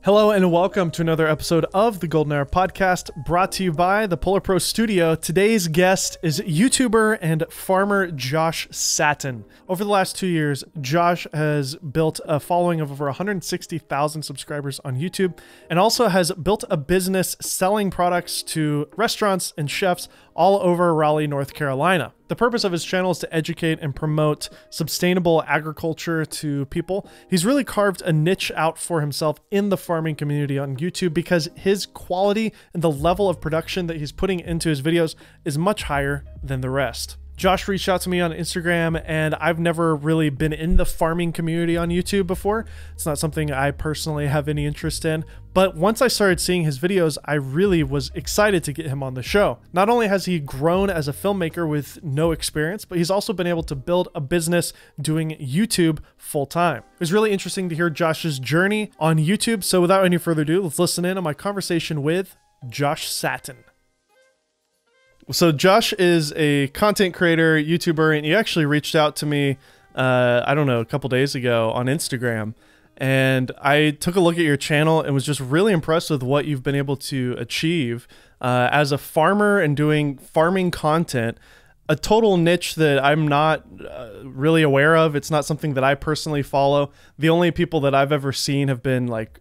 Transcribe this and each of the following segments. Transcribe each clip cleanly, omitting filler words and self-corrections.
Hello and welcome to another episode of the Golden Hour Podcast, brought to you by the Polar Pro Studio. Today's guest is YouTuber and farmer Josh Sattin. Over the last 2 years, Josh has built a following of over 160,000 subscribers on YouTube and also has built a business selling products to restaurants and chefs all over Raleigh, North Carolina. The purpose of his channel is to educate and promote sustainable agriculture to people. He's really carved a niche out for himself in the farming community on YouTube because his quality and the level of production that he's putting into his videos is much higher than the rest. Josh reached out to me on Instagram, and I've never really been in the farming community on YouTube before. It's not something I personally have any interest in, but once I started seeing his videos, I really was excited to get him on the show. Not only has he grown as a filmmaker with no experience, but he's also been able to build a business doing YouTube full time. It was really interesting to hear Josh's journey on YouTube. So without any further ado, let's listen in on my conversation with Josh Sattin. So Josh is a content creator, YouTuber, and he actually reached out to me, I don't know, a couple days ago on Instagram. And I took a look at your channel and was just really impressed with what you've been able to achieve as a farmer and doing farming content, a total niche that I'm not really aware of. It's not something that I personally follow. The only people that I've ever seen have been like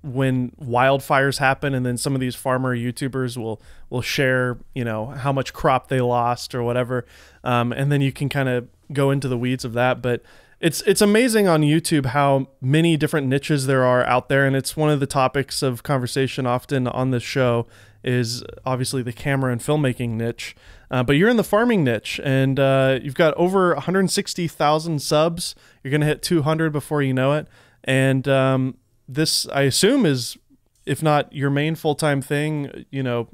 when wildfires happen, and then some of these farmer YouTubers will share, you know, how much crop they lost or whatever, and then you can kind of go into the weeds of that. But it's amazing on YouTube how many different niches there are out there, and it's one of the topics of conversation often on this show is obviously the camera and filmmaking niche. But you're in the farming niche, and you've got over 160,000 subs. You're gonna hit 200 before you know it, and this, I assume, is, if not your main full-time thing, you know,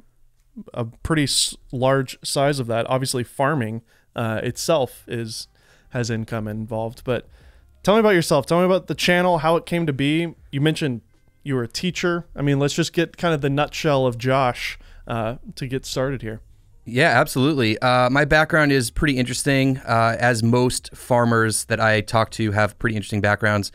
a pretty large size of that. Obviously, farming itself has income involved. But tell me about yourself. Tell me about the channel, how it came to be. You mentioned you were a teacher. I mean, let's just get kind of the nutshell of Josh to get started here. Yeah, absolutely. My background is pretty interesting, as most farmers that I talk to have pretty interesting backgrounds.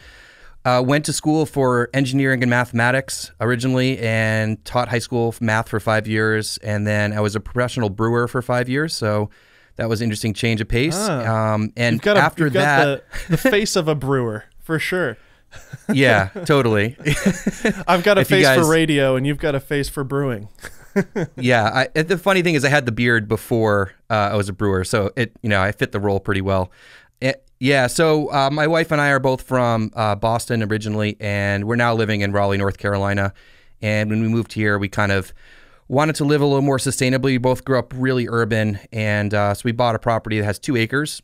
Went to school for engineering and mathematics originally and taught high school math for 5 years. And then I was a professional brewer for 5 years. So that was an interesting change of pace. And after that, the face of a brewer for sure. Yeah, totally. I've got a face for radio, and you've got a face for brewing. Yeah. The funny thing is I had the beard before I was a brewer. So I fit the role pretty well. Yeah, so my wife and I are both from Boston originally, and we're now living in Raleigh, North Carolina. And when we moved here, we kind of wanted to live a little more sustainably. We both grew up really urban, and so we bought a property that has 2 acres.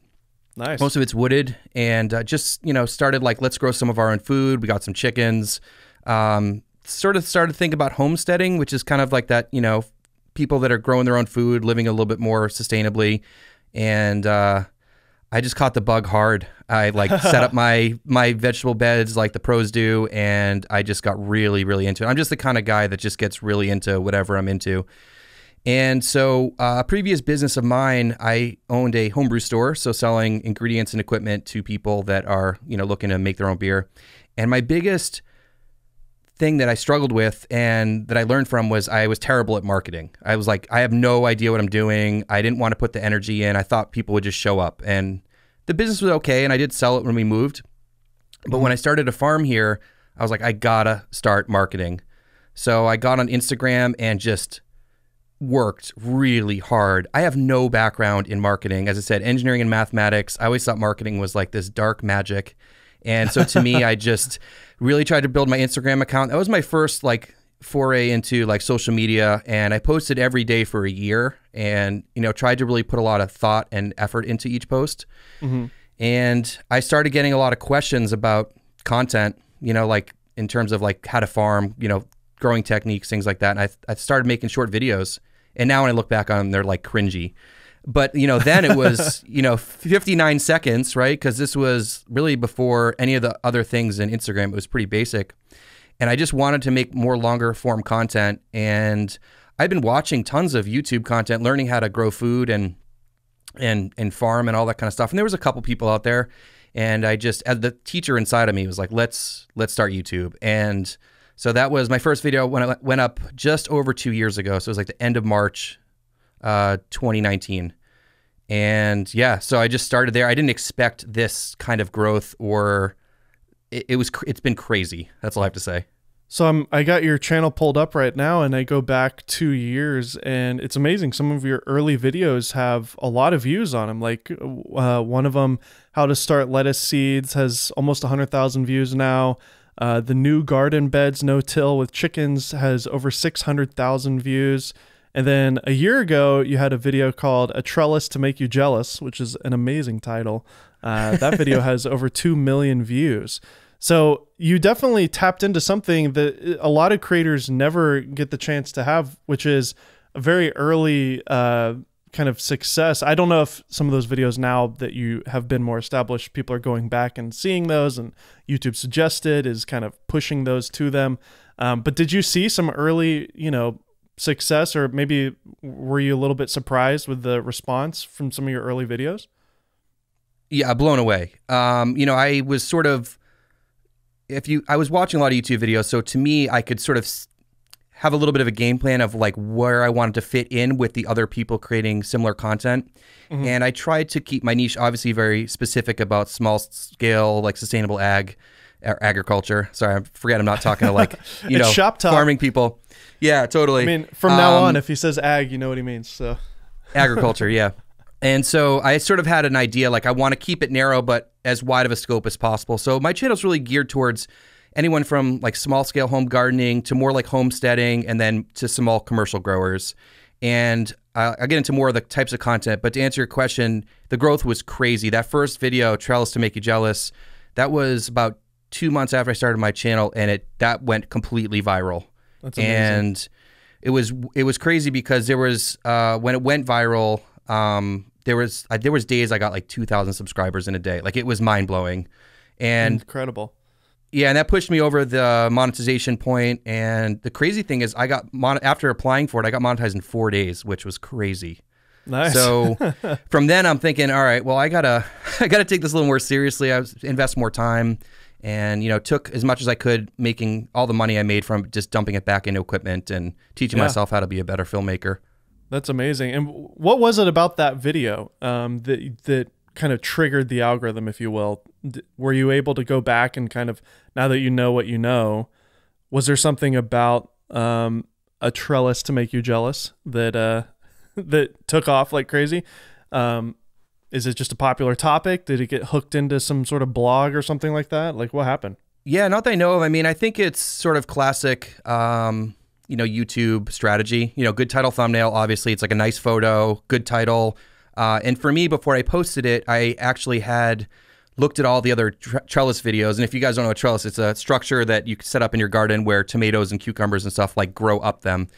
Nice. Most of it's wooded, and just, started like, let's grow some of our own food. We got some chickens. Sort of started to think about homesteading, which is kind of like that, people that are growing their own food, living a little bit more sustainably. And I just caught the bug hard. I set up my vegetable beds like the pros do, and I just got really, really into it. I'm just the kind of guy that just gets really into whatever I'm into. And so a previous business of mine, I owned a homebrew store, so selling ingredients and equipment to people that are, looking to make their own beer. And my biggest thing that I struggled with and that I learned from was I was terrible at marketing. I was like, I have no idea what I'm doing. I didn't want to put the energy in. I thought people would just show up, and the business was okay, and I did sell it when we moved. But when I started a farm here, I was like, I gotta start marketing. So I got on Instagram and just worked really hard. I have no background in marketing. As I said, engineering and mathematics. I always thought marketing was like this dark magic. And so to me, I just really tried to build my Instagram account. That was my first foray into social media, and I posted every day for a year, and tried to really put a lot of thought and effort into each post. And I started getting a lot of questions about content, in terms of how to farm, growing techniques, things like that. And I started making short videos, and now when I look back on them, they're cringy. But, then it was, 59 seconds, right? Because this was really before any of the other things in Instagram. It was pretty basic. And I just wanted to make more longer form content. And I've been watching tons of YouTube content, learning how to grow food and farm and all that kind of stuff. And there was a couple people out there. And I just, as the teacher inside of me was like, let's start YouTube. And So that was my first video when I went up just over 2 years ago. So it was like the end of March 2019. And yeah, so I just started there. I didn't expect this kind of growth, or it's been crazy. That's all I have to say. So I got your channel pulled up right now, and I go back 2 years, and it's amazing. Some of your early videos have a lot of views on them. Like one of them, how to start lettuce seeds, has almost 100,000 views now. The new garden beds, no till with chickens, has over 600,000 views. And then a year ago, you had a video called "A Trellis to Make You Jealous," which is an amazing title. That video has over 2 million views. So you definitely tapped into something that a lot of creators never get the chance to have, which is a very early kind of success. I don't know if some of those videos, now that you have been more established, people are going back and seeing those, and YouTube Suggested is kind of pushing those to them. But did you see some early, success, or maybe were you a little bit surprised with the response from some of your early videos? Yeah, blown away. I was sort of, I was watching a lot of YouTube videos, so to me, I could sort of have a little bit of a game plan of like where I wanted to fit in with the other people creating similar content. Mm-hmm. And I tried to keep my niche obviously very specific about small scale, like sustainable agriculture. Sorry, I forget I'm not talking to like, shop talk. Farming people. Yeah, totally. I mean, from now on, if he says ag, you know what he means. So agriculture, yeah. And so I sort of had an idea, like I want to keep it narrow, but as wide of a scope as possible. So my channel's really geared towards anyone from like small scale home gardening to more like homesteading, and then to small commercial growers. And I'll get into more of the types of content, but to answer your question, the growth was crazy. That first video, Trellis to Make You Jealous, that was about 2 months after I started my channel, and that went completely viral. That's amazing. And it was crazy because there was when it went viral, there was days I got like 2,000 subscribers in a day. Like, it was mind blowing, and incredible. Yeah, and that pushed me over the monetization point. And the crazy thing is, after applying for it, I got monetized in 4 days, which was crazy. Nice. So from then, I'm thinking, all right, well, I gotta take this a little more seriously. I invest more time, and took as much as I could, making all the money I made from just dumping it back into equipment and teaching myself how to be a better filmmaker. That's amazing. And what was it about that video that kind of triggered the algorithm, if you will? Were you able to go back and kind of, now that you know what you know, was there something about A Trellis to Make You Jealous that that took off like crazy? Is it just a popular topic? Did it get hooked into some sort of blog or something like that? Like, what happened? Yeah, not that I know of. I mean, I think it's sort of classic, YouTube strategy. Good title, thumbnail. Obviously, it's like a nice photo, good title. And for me, before I posted it, I actually had looked at all the other trellis videos. And if you guys don't know a trellis, it's a structure that you can set up in your garden where tomatoes and cucumbers and stuff like grow up them.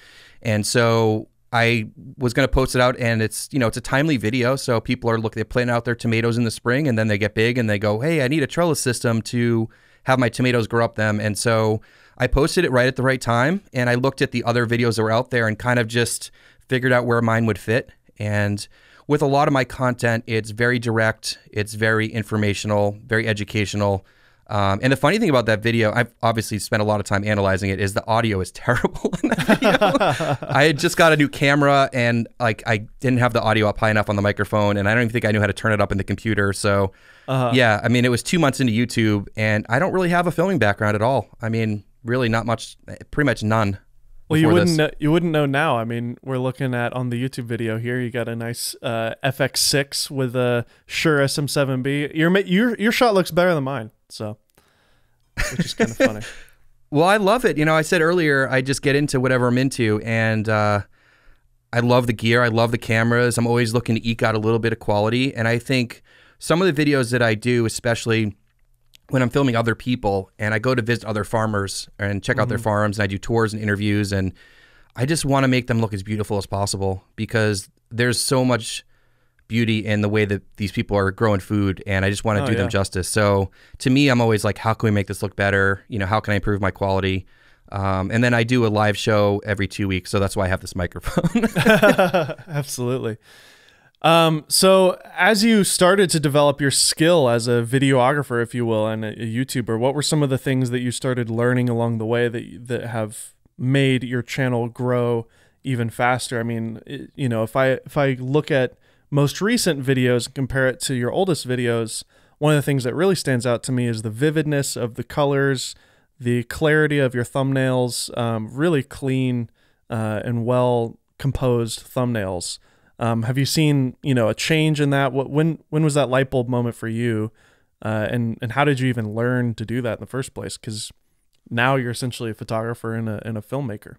And so I was going to post it out, and it's, it's a timely video. So people are they're planting out their tomatoes in the spring, and then they get big and they go, hey, I need a trellis system to have my tomatoes grow up them. And so I posted it right at the right time. And I looked at the other videos that were out there and kind of just figured out where mine would fit. And with a lot of my content, it's very direct, it's very informational, very educational. And the funny thing about that video, I've obviously spent a lot of time analyzing it, is the audio is terrible in that video. I had just got a new camera, and like I didn't have the audio up high enough on the microphone, and I don't even think I knew how to turn it up in the computer. So yeah, I mean, it was 2 months into YouTube, and I don't really have a filming background at all. I mean, really not much, pretty much none. Well, you wouldn't know now. I mean, we're looking at, on the YouTube video here, you got a nice FX6 with a Shure SM7B. Your shot looks better than mine, so, which is kind of funny. Well, I love it. I said earlier, I just get into whatever I'm into, and I love the gear. I love the cameras. I'm always looking to eke out a little bit of quality, and I think some of the videos that I do, especially when I'm filming other people and I go to visit other farmers and check out their farms, and I do tours and interviews, and I just want to make them look as beautiful as possible, because there's so much beauty in the way that these people are growing food, and I just want to do them justice. So to me, I'm always like, how can we make this look better? How can I improve my quality? And then I do a live show every 2 weeks. So that's why I have this microphone. Absolutely. So as you started to develop your skill as a videographer, if you will, and a YouTuber, what were some of the things that you started learning along the way that have made your channel grow even faster? I mean, you know, if I look at most recent videos and compare it to your oldest videos, one of the things that really stands out to me is the vividness of the colors, the clarity of your thumbnails, really clean and well composed thumbnails. Have you seen, you know, a change in that? When was that light bulb moment for you? And how did you even learn to do that in the first place? Because now you're essentially a photographer and a filmmaker.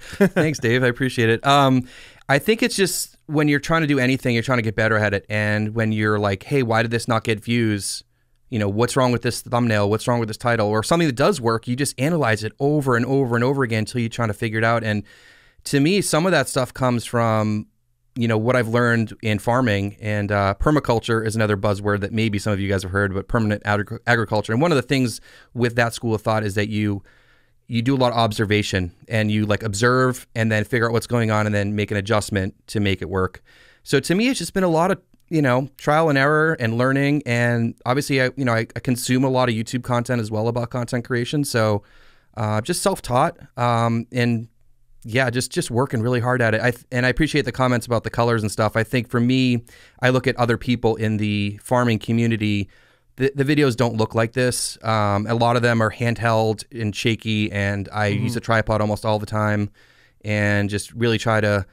Thanks, Dave. I appreciate it. I think it's just when you're trying to do anything, you're trying to get better at it. And when you're like, hey, why did this not get views? You know, what's wrong with this thumbnail? What's wrong with this title? Or something that does work, you just analyze it over and over and over again until you're trying to figure it out. And to me, some of that stuff comes from, you know, what I've learned in farming, and permaculture is another buzzword that maybe some of you guys have heard, but permanent agriculture. And one of the things with that school of thought is that you do a lot of observation, and you like observe and then figure out what's going on and then make an adjustment to make it work. So to me, it's just been a lot of, you know, trial and error and learning. And obviously, I consume a lot of YouTube content as well about content creation. So just self-taught, and yeah, just working really hard at it. And I appreciate the comments about the colors and stuff. I think for me, I look at other people in the farming community. The videos don't look like this. A lot of them are handheld and shaky, and I use a tripod almost all the time, and just really try to,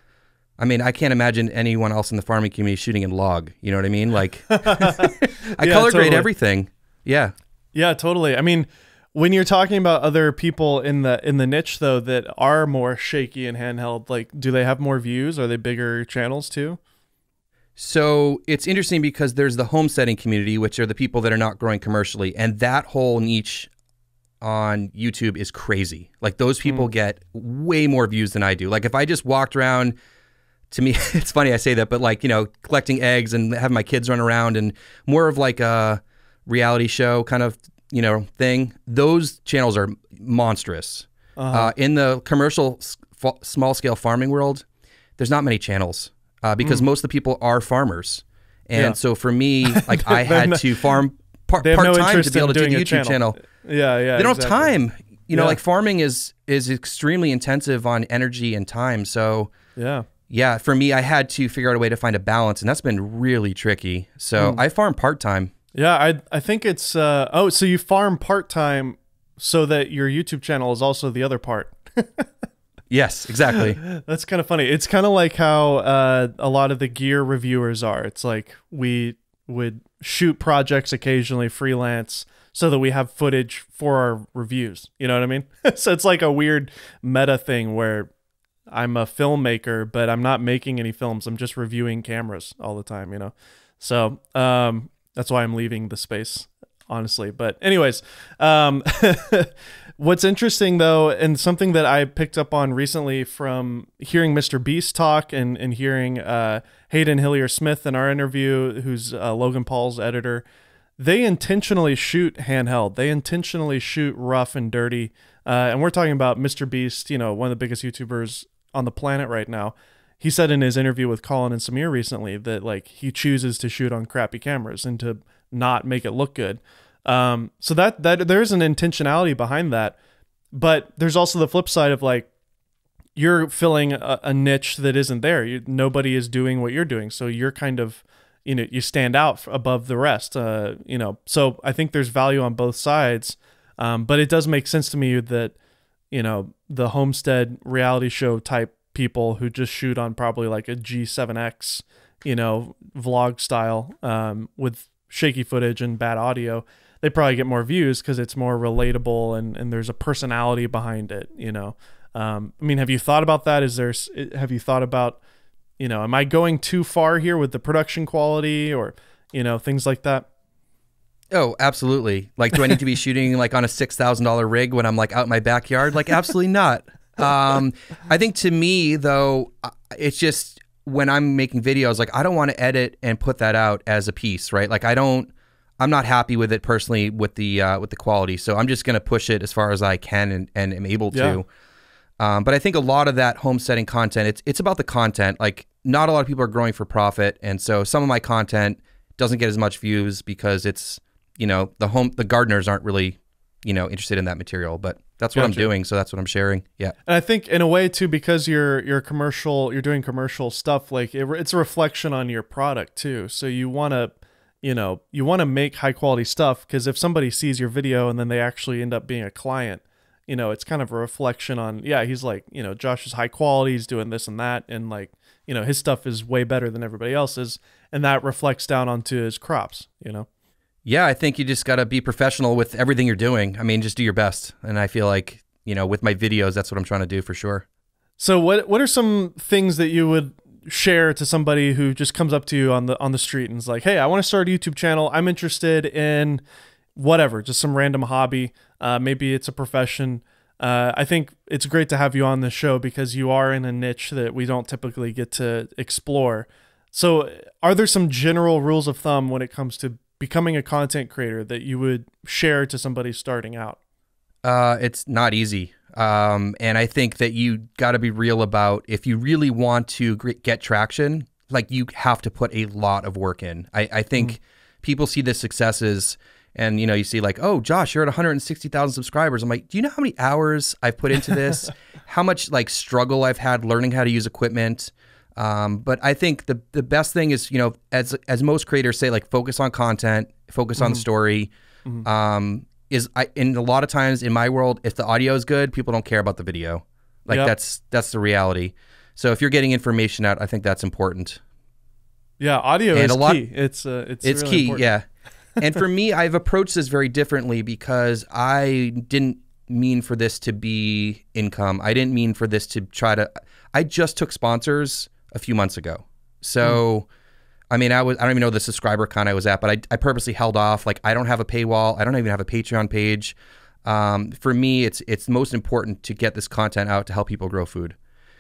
I mean, I can't imagine anyone else in the farming community shooting in log. You know what I mean? Like, I color grade everything. Yeah. Yeah, totally. I mean, when you're talking about other people in the niche though that are more shaky and handheld, like, do they have more views? Are they bigger channels too? So it's interesting because there's the homesteading community, which are the people that are not growing commercially, and that whole niche on YouTube is crazy. Like, those people get way more views than I do. Like, if I just walked around, to me, it's funny I say that, but like, you know, collecting eggs and having my kids run around and more of like a reality show kind of, you know, thing, those channels are monstrous. In the commercial small scale farming world, there's not many channels because most of the people are farmers. And so for me, like, I had to farm part-time to be able to do the YouTube channel. Yeah. They don't have time. You know, like, farming is extremely intensive on energy and time. So yeah, for me, I had to figure out a way to find a balance, and that's been really tricky. So I farm part-time. Yeah, I think it's, so you farm part-time so that your YouTube channel is also the other part. Yes, exactly. That's kind of funny. It's kind of like how a lot of the gear reviewers are. It's like we would shoot projects occasionally freelance so that we have footage for our reviews. You know what I mean? So it's like a weird meta thing where I'm a filmmaker, but I'm not making any films. I'm just reviewing cameras all the time, you know? So, that's why I'm leaving the space, honestly. But anyways, what's interesting though, and something that I picked up on recently from hearing Mr. Beast talk and hearing Hayden Hillier-Smith in our interview, who's Logan Paul's editor, they intentionally shoot handheld. They intentionally shoot rough and dirty. And we're talking about Mr. Beast, you know, one of the biggest YouTubers on the planet right now. He said in his interview with Colin and Samir recently that, like, he chooses to shoot on crappy cameras and to not make it look good. So that there's an intentionality behind that, but there's also the flip side of, like, you're filling a niche that isn't there. Nobody is doing what you're doing, so you're kind of, you know, you stand out above the rest. You know, so I think there's value on both sides, but it does make sense to me that, you know, the homestead reality show type people who just shoot on probably like a G7X, you know, vlog style, with shaky footage and bad audio, they probably get more views because it's more relatable and there's a personality behind it, you know. I mean, have you thought about that? Have you thought about, you know, am I going too far here with the production quality or, you know, things like that? Oh, absolutely. Like, do I need to be shooting like on a $6,000 rig when I'm like out in my backyard? Like, absolutely not. I think to me though, it's just when I'm making videos, like, I don't want to edit and put that out as a piece, right? Like, I'm not happy with it personally with the quality. So I'm just going to push it as far as I can and am able to. But I think a lot of that homesteading content, it's about the content. Like, not a lot of people are growing for profit. And so some of my content doesn't get as much views because it's, the gardeners aren't really, interested in that material, but that's what I'm doing. So that's what I'm sharing. Yeah. And I think in a way too, because you're doing commercial stuff, like it's a reflection on your product too. So you want to make high quality stuff, because if somebody sees your video and then they actually end up being a client, it's kind of a reflection on, he's like, Josh is high quality, he's doing this and that. And like, his stuff is way better than everybody else's. And that reflects down onto his crops, Yeah, I think you just got to be professional with everything you're doing. I mean, just do your best. And I feel like, with my videos, that's what I'm trying to do for sure. So what are some things that you would share to somebody who just comes up to you on the street and is like, hey, I want to start a YouTube channel. I'm interested in whatever, just some random hobby. Maybe it's a profession. I think it's great to have you on the show because you are in a niche that we don't typically get to explore. So are there some general rules of thumb when it comes to becoming a content creator that you would share to somebody starting out? It's not easy. And I think that you got to be real about, if you really want to get traction, like you have to put a lot of work in. I think people see the successes and, you see like, oh, Josh, you're at 160,000 subscribers. I'm like, do you know how many hours I've put into this? How much like struggle I've had learning how to use equipment? But I think the best thing is, as most creators say, like focus on content, focus on the story. And a lot of times in my world, if the audio is good, people don't care about the video. Like that's the reality. So if you're getting information out, I think that's important. Yeah, audio is key. It's really key. Important. Yeah. And for me, I've approached this very differently because I didn't mean for this to be income. I didn't mean for this to I just took sponsors a few months ago. So, I mean, I don't even know the subscriber count I was at, but I purposely held off. Like, I don't have a paywall. I don't even have a Patreon page. For me, it's most important to get this content out to help people grow food.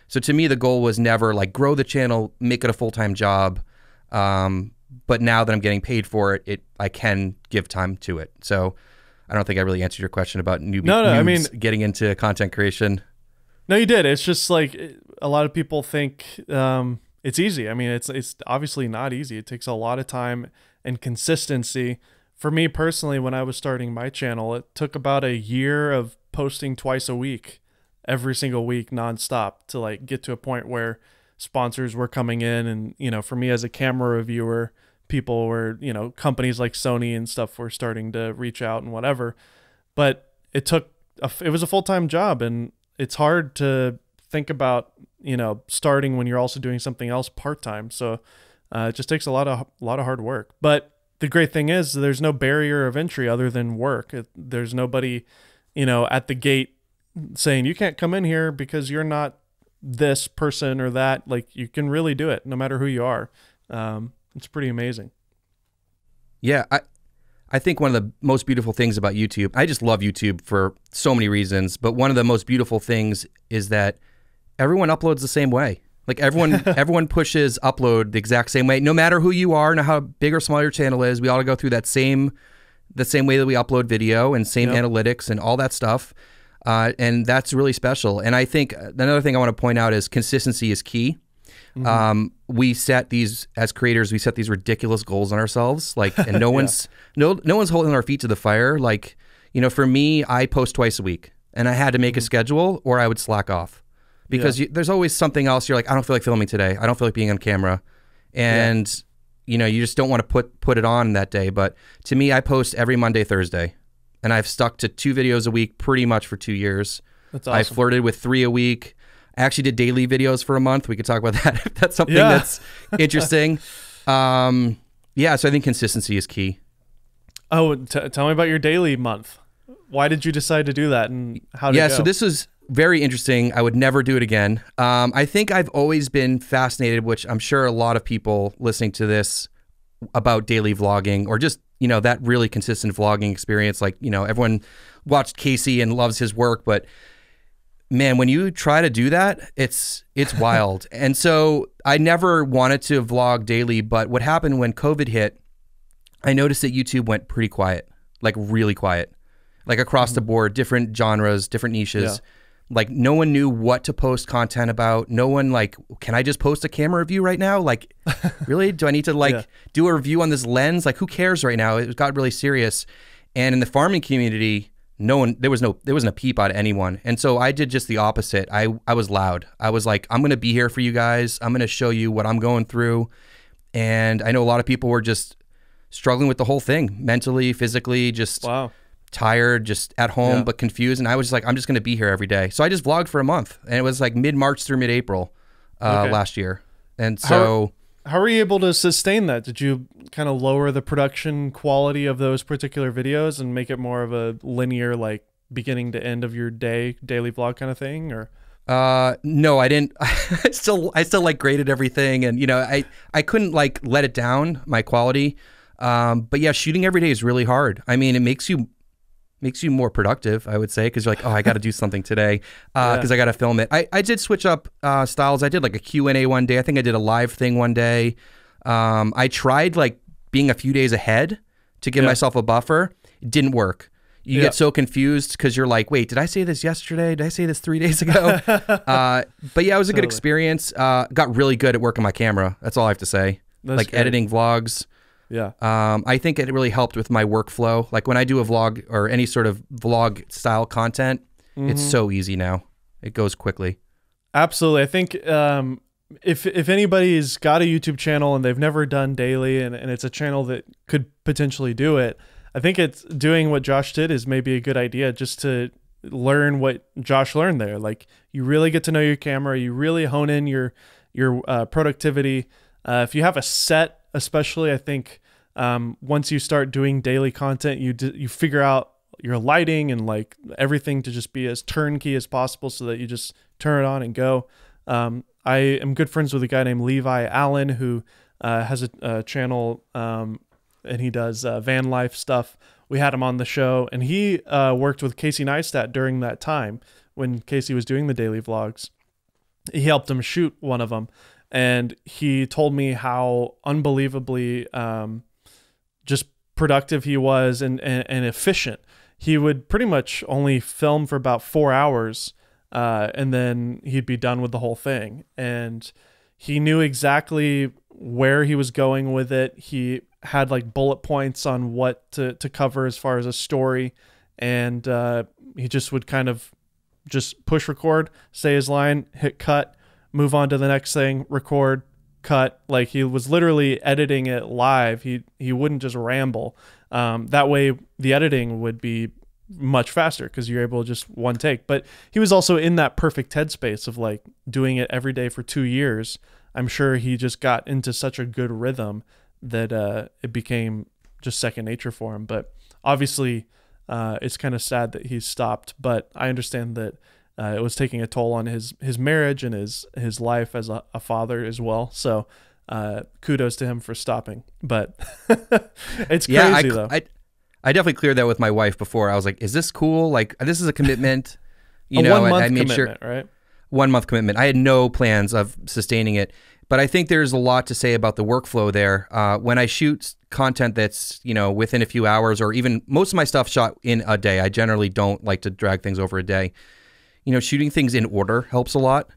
So to me, the goal was never like grow the channel, make it a full-time job. But now that I'm getting paid for it, I can give time to it. So I don't think I really answered your question about noobs getting into content creation. No, you did. It's just like a lot of people think it's easy. I mean, it's obviously not easy. It takes a lot of time and consistency. For me personally, when I was starting my channel, it took about a year of posting twice a week, every single week, nonstop, to like get to a point where sponsors were coming in. And, for me as a camera reviewer, people were, companies like Sony and stuff were starting to reach out and whatever. But it was a full-time job, and it's hard to think about, starting when you're also doing something else part-time. So it just takes a lot of hard work. But the great thing is there's no barrier of entry other than work. There's nobody, at the gate saying you can't come in here because you're not this person or that. Like, you can really do it no matter who you are. It's pretty amazing. Yeah, I think one of the most beautiful things about YouTube, I just love YouTube for so many reasons, but one of the most beautiful things is that everyone uploads the same way. Like everyone pushes upload the exact same way, no matter who you are, no how big or small your channel is. We all go through the same way that we upload video, and same analytics and all that stuff. And that's really special. And I think another thing I want to point out is consistency is key. We set these, as creators, we set these ridiculous goals on ourselves, like, and no one's holding our feet to the fire. Like, for me, I post twice a week, and I had to make a schedule or I would slack off, because there's always something else. You're like, I don't feel like filming today. I don't feel like being on camera. And, you just don't want to put it on that day. But to me, I post every Monday, Thursday, and I've stuck to 2 videos a week pretty much for 2 years. That's awesome. I flirted with 3 a week. I actually did daily videos for a month. We could talk about that if that's something that's interesting. So I think consistency is key. Oh, tell me about your daily month. Why did you decide to do that, and how did it go? So this was very interesting. I would never do it again. I think I've always been fascinated, which I'm sure a lot of people listening to this, about daily vlogging, or just, that really consistent vlogging experience. Like, everyone watched Casey and loves his work, but man, when you try to do that, it's wild. And so I never wanted to vlog daily, but what happened when COVID hit, I noticed that YouTube went pretty quiet, like really quiet, like across the board, different genres, different niches. Like no one knew what to post content about. No one like, can I just post a camera review right now? Like, really? Do I need to like do a review on this lens? Like, who cares right now? It got really serious. And in the farming community, there wasn't a peep out of anyone. And so I did just the opposite. I was loud. I was like, I'm going to be here for you guys. I'm going to show you what I'm going through. And I know a lot of people were just struggling with the whole thing, mentally, physically, just tired, just at home, but confused. And I was just like, I'm just going to be here every day. So I just vlogged for a month, and it was like mid-March through mid-April last year. And so how were you able to sustain that? Did you kind of lower the production quality of those particular videos and make it more of a linear, like beginning to end of your daily vlog kind of thing? Or no, I didn't. I still like graded everything, and you know, I couldn't like let it down, my quality. But yeah, shooting every day is really hard. I mean, it makes you more productive, I would say, because you're like, oh, I got to do something today because I got to film it. I did switch up styles. I did like a Q&A one day. I think I did a live thing one day. I tried like being a few days ahead to give myself a buffer. It didn't work. You get so confused because you're like, wait, did I say this yesterday? Did I say this 3 days ago? But yeah, it was a good experience. Got really good at working my camera. That's all I have to say. That's like great. Editing vlogs. Yeah. I think it really helped with my workflow. Like when I do a vlog or any sort of vlog style content, it's so easy now. It goes quickly. Absolutely. I think if anybody's got a YouTube channel and they've never done daily and it's a channel that could potentially do it, I think it's doing what Josh did is maybe a good idea, just to learn what Josh learned there. Like you really get to know your camera, you really hone in your productivity. If you have a set, especially, I think once you start doing daily content, you figure out your lighting and like everything to just be as turnkey as possible so that you just turn it on and go. I am good friends with a guy named Levi Allen who has a channel and he does van life stuff. We had him on the show, and he worked with Casey Neistat during that time when Casey was doing the daily vlogs. He helped him shoot one of them. And he told me how unbelievably just productive he was and efficient. He would pretty much only film for about 4 hours and then he'd be done with the whole thing. And he knew exactly where he was going with it. He had like bullet points on what to cover as far as a story. And he just would kind of just push record, say his line, hit cut, move on to the next thing, record, cut. Like he was literally editing it live. He wouldn't just ramble. That way the editing would be much faster because you're able to just one take. But he was also in that perfect headspace of like doing it every day for 2 years. I'm sure he just got into such a good rhythm that it became just second nature for him. But obviously it's kind of sad that he stopped, but I understand that it was taking a toll on his marriage and his life as a father as well. So kudos to him for stopping. But it's crazy though. I definitely cleared that with my wife before. I was like, is this cool? Like, this is a commitment. You know, 1 month I made commitment, right? 1 month commitment. I had no plans of sustaining it. But I think there's a lot to say about the workflow there. When I shoot content that's, you know, within a few hours, or even most of my stuff shot in a day. I generally don't like to drag things over a day. You know, shooting things in order helps a lot.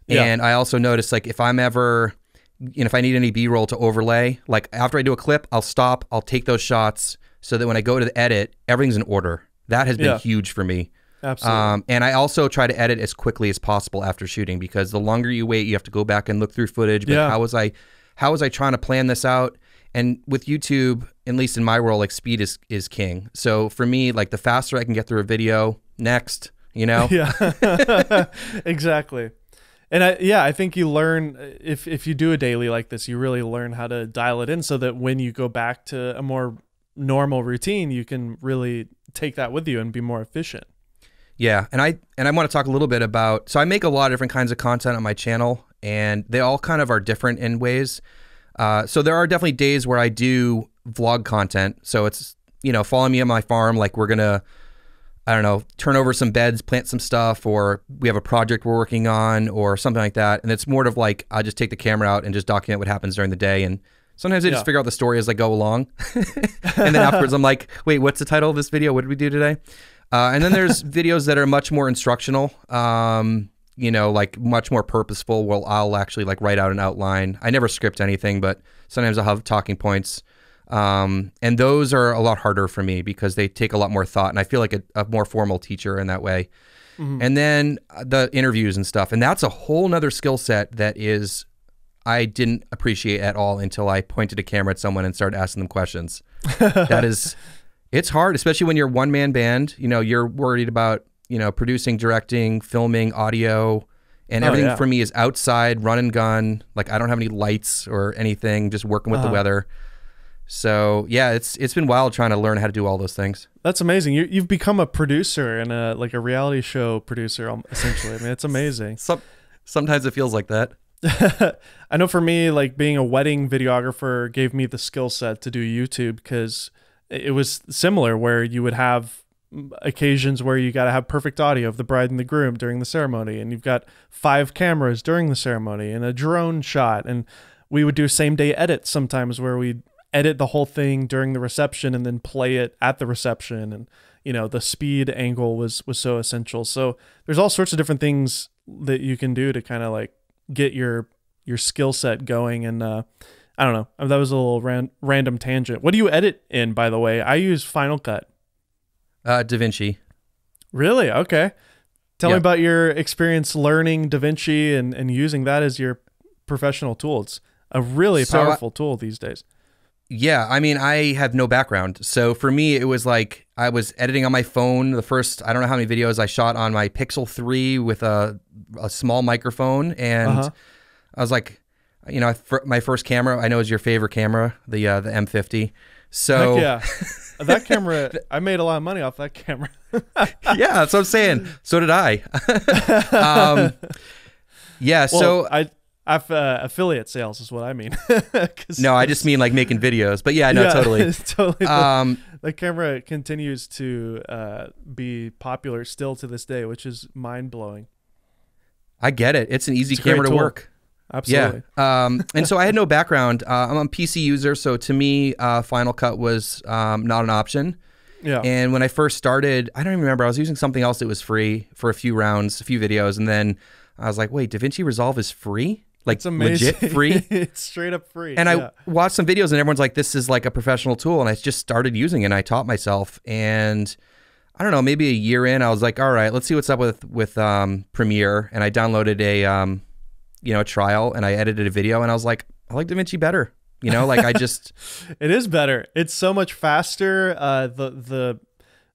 Yeah. And I also notice, like, if I'm ever, you know, if I need any B-roll to overlay, like after I do a clip, I'll stop, I'll take those shots so that when I go to the edit, everything's in order. That has been huge for me. Absolutely. And I also try to edit as quickly as possible after shooting, because the longer you wait, you have to go back and look through footage. But how was I trying to plan this out? And with YouTube, at least in my world, like speed is king. So for me, like the faster I can get through a video, next, you know? Yeah, exactly. And I think you learn, if you do a daily like this, you really learn how to dial it in so that when you go back to a more normal routine, you can really take that with you and be more efficient. Yeah, and I want to talk a little bit about, so I make a lot of different kinds of content on my channel, and they all kind of are different in ways. So there are definitely days where I do vlog content. So it's, you know, follow me on my farm, like we're gonna, I don't know, turn over some beds, plant some stuff, or we have a project we're working on or something like that. And it's more of like, I just take the camera out and just document what happens during the day. And sometimes I just figure out the story as I go along. And then afterwards I'm like, wait, what's the title of this video? What did we do today? And then there's videos that are much more instructional, you know, like much more purposeful. Well, I'll actually like write out an outline. I never script anything, but sometimes I'll have talking points. And those are a lot harder for me because they take a lot more thought, and I feel like a more formal teacher in that way. And then the interviews and stuff. And that's a whole nother skill set that I didn't appreciate at all until I pointed a camera at someone and started asking them questions. It's hard, especially when you're a one-man band. You know, you're worried about, you know, producing, directing, filming, audio, and everything for me is outside, run and gun. Like I don't have any lights or anything, just working with the weather. So yeah, it's been wild trying to learn how to do all those things. That's amazing. You've become a producer and like a reality show producer, essentially. I mean, it's amazing. Sometimes it feels like that. I know for me, like being a wedding videographer gave me the skill set to do YouTube because it was similar where you would have occasions where you got to have perfect audio of the bride and the groom during the ceremony, and you've got 5 cameras during the ceremony and a drone shot. And we would do same day edits sometimes where we'd edit the whole thing during the reception and then play it at the reception. And, you know, the speed angle was so essential. So there's all sorts of different things that you can do to kind of like get your skill set going. And I don't know, that was a little random tangent. What do you edit in, by the way? I use Final Cut. DaVinci. Really? Okay. Tell me about your experience learning DaVinci and using that as your professional tool. It's a really powerful tool these days. Yeah, I mean, I have no background. So for me, it was like I was editing on my phone. The first, I don't know how many videos I shot on my Pixel 3 with a small microphone. And I was like, you know, my first camera, I know is your favorite camera, the M50. So heck yeah, that camera, I made a lot of money off that camera. Yeah, that's what I'm saying. So did I. Yeah, well, so affiliate sales is what I mean. No, I just mean like making videos. But yeah, no, totally. Totally. The camera continues to be popular still to this day, which is mind blowing. I get it. It's an easy camera to work. Absolutely. Yeah. And so I had no background. I'm a PC user, so to me, Final Cut was not an option. Yeah. And when I first started, I don't even remember. I was using something else that was free for a few rounds, a few videos, and then I was like, "Wait, DaVinci Resolve is free? Like legit free?" It's straight up free. And I watched some videos, and everyone's like, "This is like a professional tool." And I just started using it, and I taught myself. And I don't know, maybe a year in, I was like, "All right, let's see what's up with Premiere." And I downloaded a trial, and I edited a video, and I was like, I like DaVinci better. You know, like I just it is better. It's so much faster. The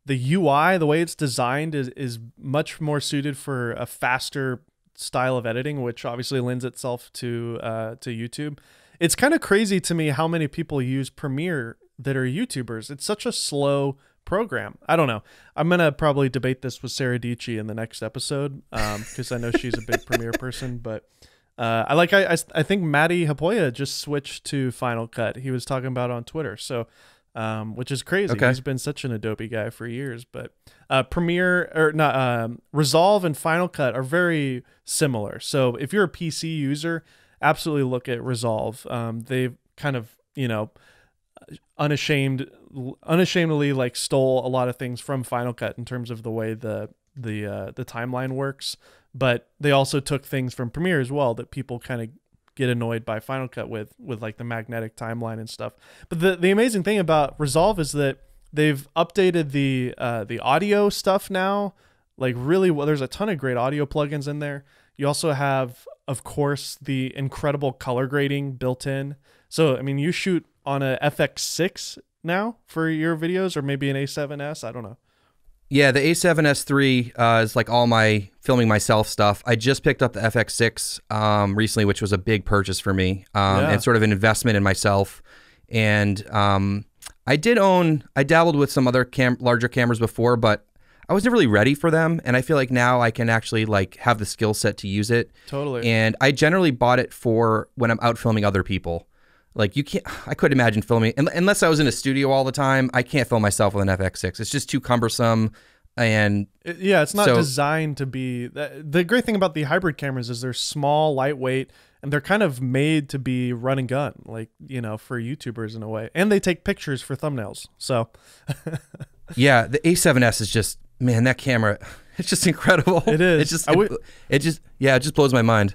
UI, the way it's designed is much more suited for a faster style of editing, which obviously lends itself to YouTube. It's kind of crazy to me how many people use Premiere that are YouTubers. It's such a slow program. I don't know. I'm gonna probably debate this with Sarah Dietschy in the next episode because I know she's a big Premiere person, but I think Matty Hapoya just switched to Final Cut. He was talking about it on Twitter, so which is crazy. Okay. He's been such an Adobe guy for years. But Premiere or not Resolve and Final Cut are very similar. So if you're a PC user, absolutely look at Resolve. They've kind of unashamedly like stole a lot of things from Final Cut in terms of the way the timeline works. But they also took things from Premiere as well that people kind of get annoyed by Final Cut with like the magnetic timeline and stuff. But the amazing thing about Resolve is that they've updated the audio stuff now. Like really, well, there's a ton of great audio plugins in there. You also have, of course, the incredible color grading built in. So, I mean, you shoot on a FX6 now for your videos, or maybe an A7S. I don't know. Yeah, the A7S III is like all my filming myself stuff. I just picked up the FX6 recently, which was a big purchase for me, and sort of an investment in myself. And I dabbled with some other larger cameras before, but I was never really ready for them. And I feel like now I can actually like have the skill set to use it. Totally. And I generally bought it for when I'm out filming other people. Like I couldn't imagine filming, unless I was in a studio all the time. I can't film myself with an FX6. It's just too cumbersome. And yeah, it's not designed to be. The great thing about the hybrid cameras is they're small, lightweight, and they're kind of made to be run and gun, like, for YouTubers in a way. And they take pictures for thumbnails. So yeah, the A7S is just Man, that camera, it's just incredible. It is. It just blows my mind.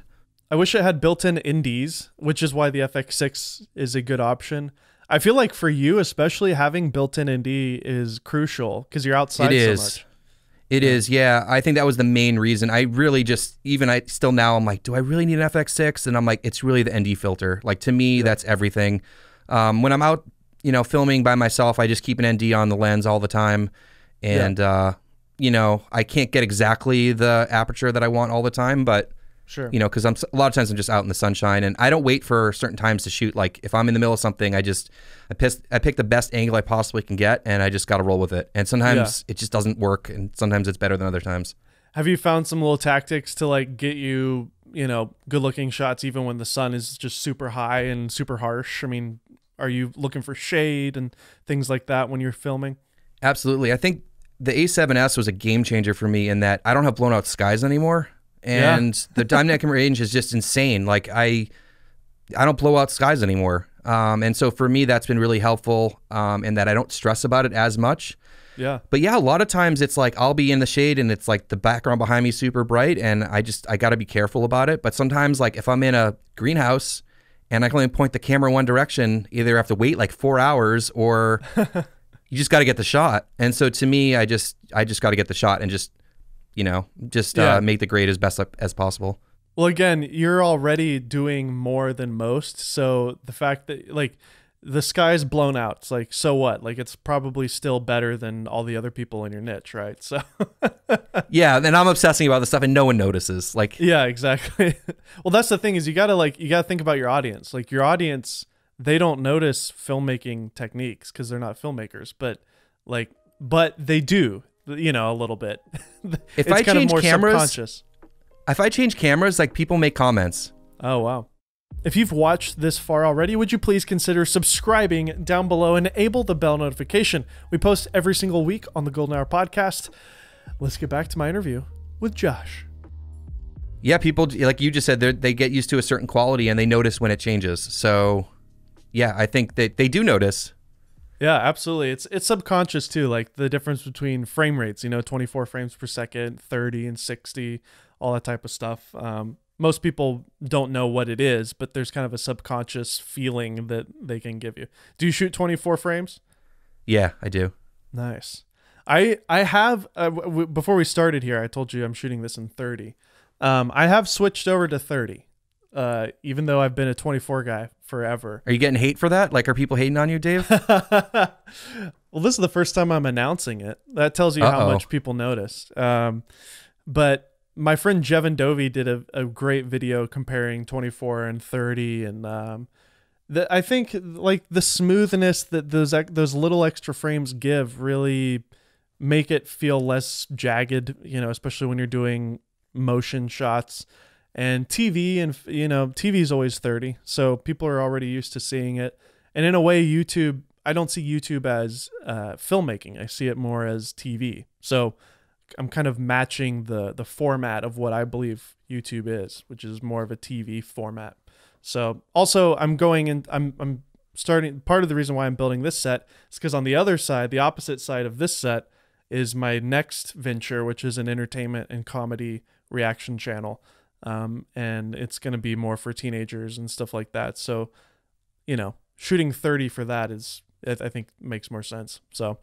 I wish it had built-in NDs, which is why the FX6 is a good option. I feel like for you, especially, having built-in ND is crucial because you're outside so much. It is, yeah. I think that was the main reason. I really just, still now, I'm like, do I really need an FX6? And I'm like, it's really the ND filter. Like, to me, that's everything. When I'm out, filming by myself, I just keep an ND on the lens all the time. And, I can't get exactly the aperture that I want all the time, but sure, because a lot of times I'm just out in the sunshine, and I don't wait for certain times to shoot. Like if I'm in the middle of something, I pick the best angle I possibly can get, and I just got to roll with it. And sometimes it just doesn't work, and sometimes it's better than other times. Have you found some little tactics to like get you, good looking shots even when the sun is just super high and super harsh? I mean, are you looking for shade and things like that when you're filming? Absolutely. I think the A7S was a game changer for me in that I don't have blown out skies anymore. And the dynamic range is just insane. Like I don't blow out skies anymore. And so for me, that's been really helpful in that I don't stress about it as much. Yeah. But yeah, a lot of times it's like I'll be in the shade and it's like the background behind me is super bright, and I got to be careful about it. But sometimes, like if I'm in a greenhouse and I can only point the camera one direction, either I have to wait like 4 hours or you just got to get the shot. And so to me, I just got to get the shot and just make the grade as best as possible. Well, again, you're already doing more than most. So the fact that like the sky's blown out, it's like, so what? Like it's probably still better than all the other people in your niche, right? So yeah, and I'm obsessing about this stuff and no one notices. Like yeah, exactly. Well, that's the thing is you gotta think about your audience. Like your audience, they don't notice filmmaking techniques because they're not filmmakers, but they do, a little bit. If I change cameras, like people make comments. Oh, wow. If you've watched this far already, would you please consider subscribing down below and enable the bell notification? We post every single week on the Golden Hour podcast. Let's get back to my interview with Josh. Yeah, people, like you just said, they get used to a certain quality and they notice when it changes. So yeah, I think that they do notice. Yeah, absolutely. It's subconscious too, like the difference between frame rates, 24 frames per second, 30 and 60, all that type of stuff. Most people don't know what it is, but there's kind of a subconscious feeling that they can give you. Do you shoot 24 frames? Yeah, I do. Nice. I have, before we started here, I told you I'm shooting this in 30. I have switched over to 30, even though I've been a 24 guy forever. Are you getting hate for that? Like, are people hating on you, Dave? Well, this is the first time I'm announcing it. That tells you how much people notice. But my friend Jevin Dovey did a great video comparing 24 and 30, and I think like the smoothness that those little extra frames give really make it feel less jagged, especially when you're doing motion shots. And TV, TV is always 30, so people are already used to seeing it. And in a way, YouTube, I don't see YouTube as filmmaking. I see it more as TV. So I'm kind of matching the format of what I believe YouTube is, which is more of a TV format. So also I'm starting, part of the reason why I'm building this set is because on the other side, the opposite side of this set is my next venture, which is an entertainment and comedy reaction channel. And it's going to be more for teenagers and stuff like that. So, shooting 30 for that I think makes more sense. So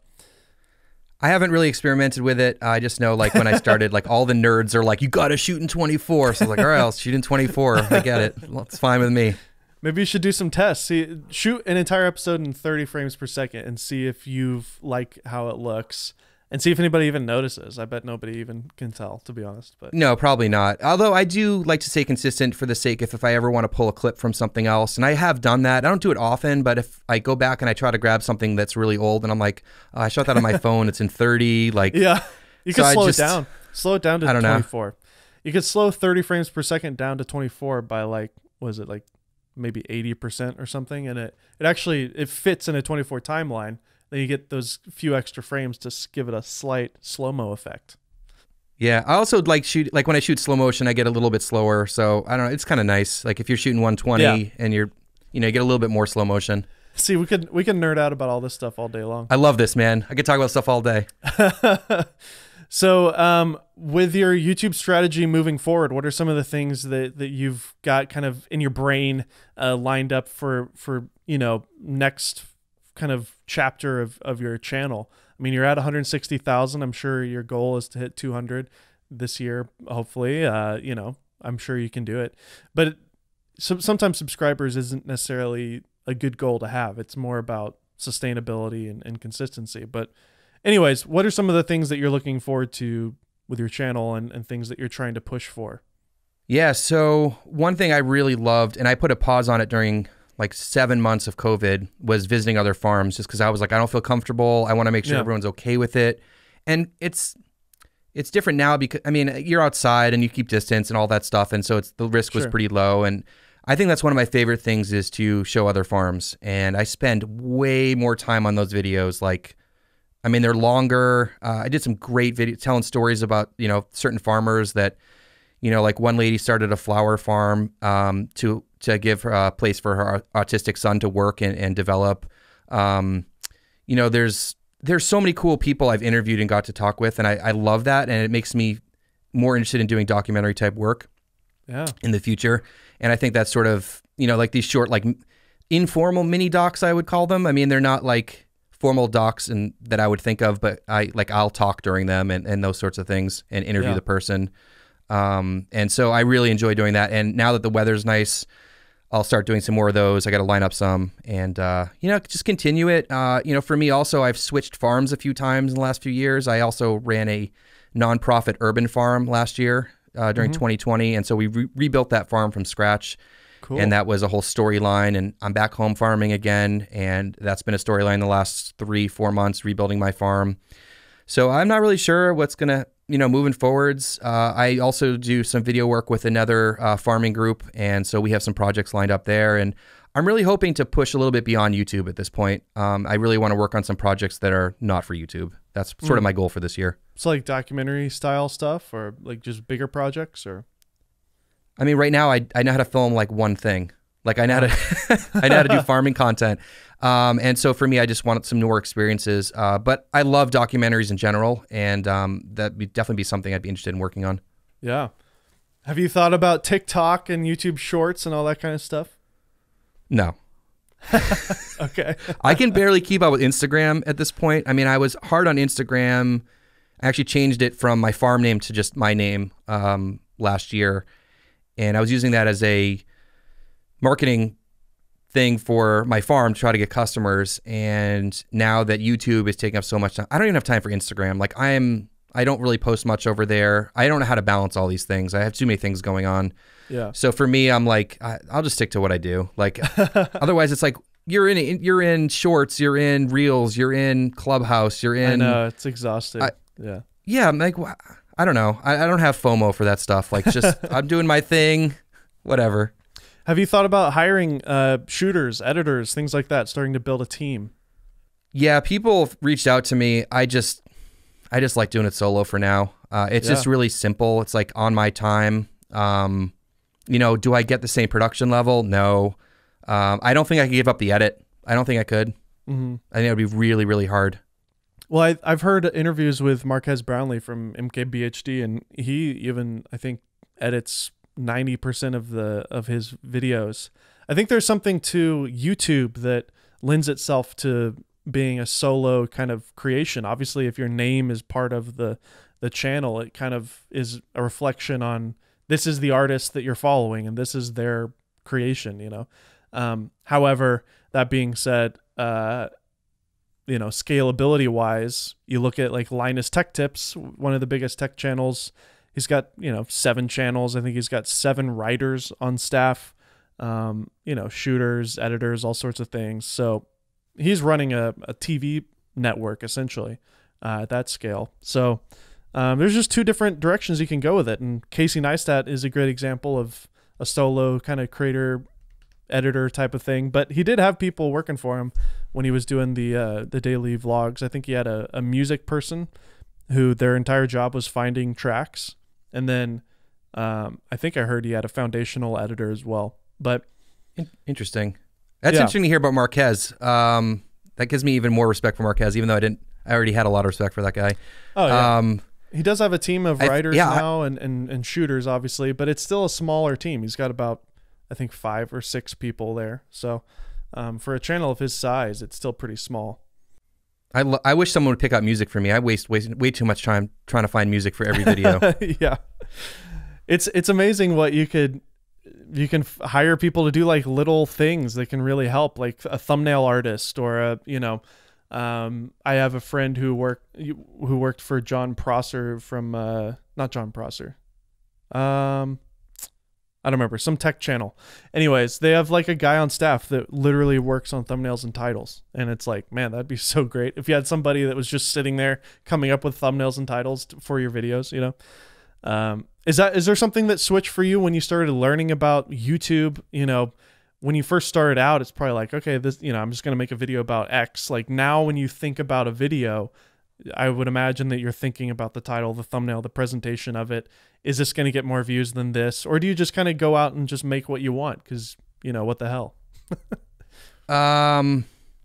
I haven't really experimented with it. I just know like when I started, like all the nerds are like, you got to shoot in 24. So I was like, all right, I'll shoot in 24. I get it. Well, it's fine with me. Maybe you should do some tests. Shoot an entire episode in 30 frames per second and see if you like how it looks. And see if anybody even notices. I bet nobody even can tell, to be honest. But no, probably not. Although I do like to stay consistent for the sake if I ever want to pull a clip from something else. And I have done that. I don't do it often, but if I go back and I try to grab something that's really old and I'm like, oh, I shot that on my phone, it's in 30. Like, yeah, you can slow it down. Slow it down to 24. You could slow 30 frames per second down to 24 by maybe 80% or something. And it fits in a 24 timeline. Then you get those few extra frames to give it a slight slow-mo effect. Yeah, I also like when I shoot slow motion, I get a little bit slower. So I don't know, it's kind of nice. Like if you're shooting 120 and you get a little bit more slow motion. See, we can nerd out about all this stuff all day long. I love this, man. I could talk about stuff all day. So, with your YouTube strategy moving forward, what are some of the things that you've got kind of in your brain lined up for next kind of chapter of your channel? I mean, you're at 160,000. I'm sure your goal is to hit 200 this year, hopefully. I'm sure you can do it. But sometimes subscribers isn't necessarily a good goal to have. It's more about sustainability and consistency. But anyways, what are some of the things that you're looking forward to with your channel and things that you're trying to push for? Yeah, so one thing I really loved, and I put a pause on it during like 7 months of COVID, was visiting other farms, just because I was like, I don't feel comfortable. I want to make sure everyone's okay with it. And it's different now because, I mean, you're outside and you keep distance and all that stuff. And so the risk was pretty low. And I think that's one of my favorite things, is to show other farms. And I spend way more time on those videos. Like, I mean, they're longer. I did some great videos telling stories about, certain farmers that, like one lady started a flower farm to give her a place for her autistic son to work and develop. There's so many cool people I've interviewed and got to talk with, and I love that, and it makes me more interested in doing documentary type work in the future. And I think that's sort of, like these short, like informal mini docs, I would call them. I mean, they're not like formal docs and that I would think of, but I'll talk during them and those sorts of things and interview the person. And so I really enjoy doing that. And now that the weather's nice, I'll start doing some more of those. I got to line up some and, just continue it. For me also, I've switched farms a few times in the last few years. I also ran a nonprofit urban farm last year during 2020. And so we rebuilt that farm from scratch. Cool. And that was a whole storyline. And I'm back home farming again. And that's been a storyline the last 3-4 months, rebuilding my farm. So I'm not really sure what's going to, moving forwards. I also do some video work with another farming group. And so we have some projects lined up there. And I'm really hoping to push a little bit beyond YouTube at this point. I really want to work on some projects that are not for YouTube. That's sort of my goal for this year. It's like documentary style stuff, or like just bigger projects, or? I mean, right now I know how to film like one thing. Like I know how to I know how to do farming content. And so for me, I just wanted some newer experiences. But I love documentaries in general, and that'd definitely be something I'd be interested in working on. Yeah. Have you thought about TikTok and YouTube Shorts and all that kind of stuff? No. Okay. I can barely keep up with Instagram at this point. I mean, I was hard on Instagram. I actually changed it from my farm name to just my name last year. And I was using that as a marketing thing for my farm to try to get customers. And now that YouTube is taking up so much time, I don't even have time for Instagram. Like I don't really post much over there. I don't know how to balance all these things. I have too many things going on. Yeah. So for me, I'm like, I'll just stick to what I do. Like otherwise it's like you're in shorts, you're in reels, you're in Clubhouse, you're in. I know, it's exhausting. Yeah. Yeah. I'm like, I don't know. I don't have FOMO for that stuff. Like just, I'm doing my thing, whatever. Have you thought about hiring shooters, editors, things like that, starting to build a team? Yeah, people have reached out to me. I just like doing it solo for now. It's just really simple. It's like on my time. Do I get the same production level? No. I don't think I could give up the edit. I don't think I could. I think it would be really, really hard. Well, I've heard interviews with Marquez Brownlee from MKBHD, and he even, I think, edits 90% of his videos. I think there's something to YouTube that lends itself to being a solo kind of creation. Obviously, if your name is part of the channel, it kind of is a reflection on this is the artist that you're following and this is their creation, However, that being said, scalability wise, you look at like Linus Tech Tips, one of the biggest tech channels. He's got, 7 channels. I think he's got 7 writers on staff, shooters, editors, all sorts of things. So he's running a TV network essentially at that scale. So there's just 2 different directions you can go with it. And Casey Neistat is a great example of a solo kind of creator, editor type of thing. But he did have people working for him when he was doing the daily vlogs. I think he had a music person who their entire job was finding tracks. And then I think I heard he had a foundational editor as well. But interesting. That's interesting to hear about Marquez. That gives me even more respect for Marquez, even though I already had a lot of respect for that guy. Oh, yeah. He does have a team of writers yeah, now and shooters, obviously, but it's still a smaller team. He's got about, I think, 5 or 6 people there. So for a channel of his size, it's still pretty small. I wish someone would pick out music for me. I waste way too much time trying to find music for every video. Yeah. It's amazing what you can hire people to do, like little things that can really help, like a thumbnail artist or a, I have a friend who worked for John Prosser from not John Prosser. I don't remember, some tech channel. Anyways, they have like a guy on staff that literally works on thumbnails and titles. And it's like, man, that'd be so great if you had somebody that was just sitting there coming up with thumbnails and titles for your videos, Is there something that switched for you when you started learning about YouTube? When you first started out, it's probably like, okay, this, I'm just going to make a video about X. Like now when you think about a video, I would imagine that you're thinking about the title, the thumbnail, the presentation of it. Is this going to get more views than this? Or do you just kind of go out and just make what you want? Because, what the hell?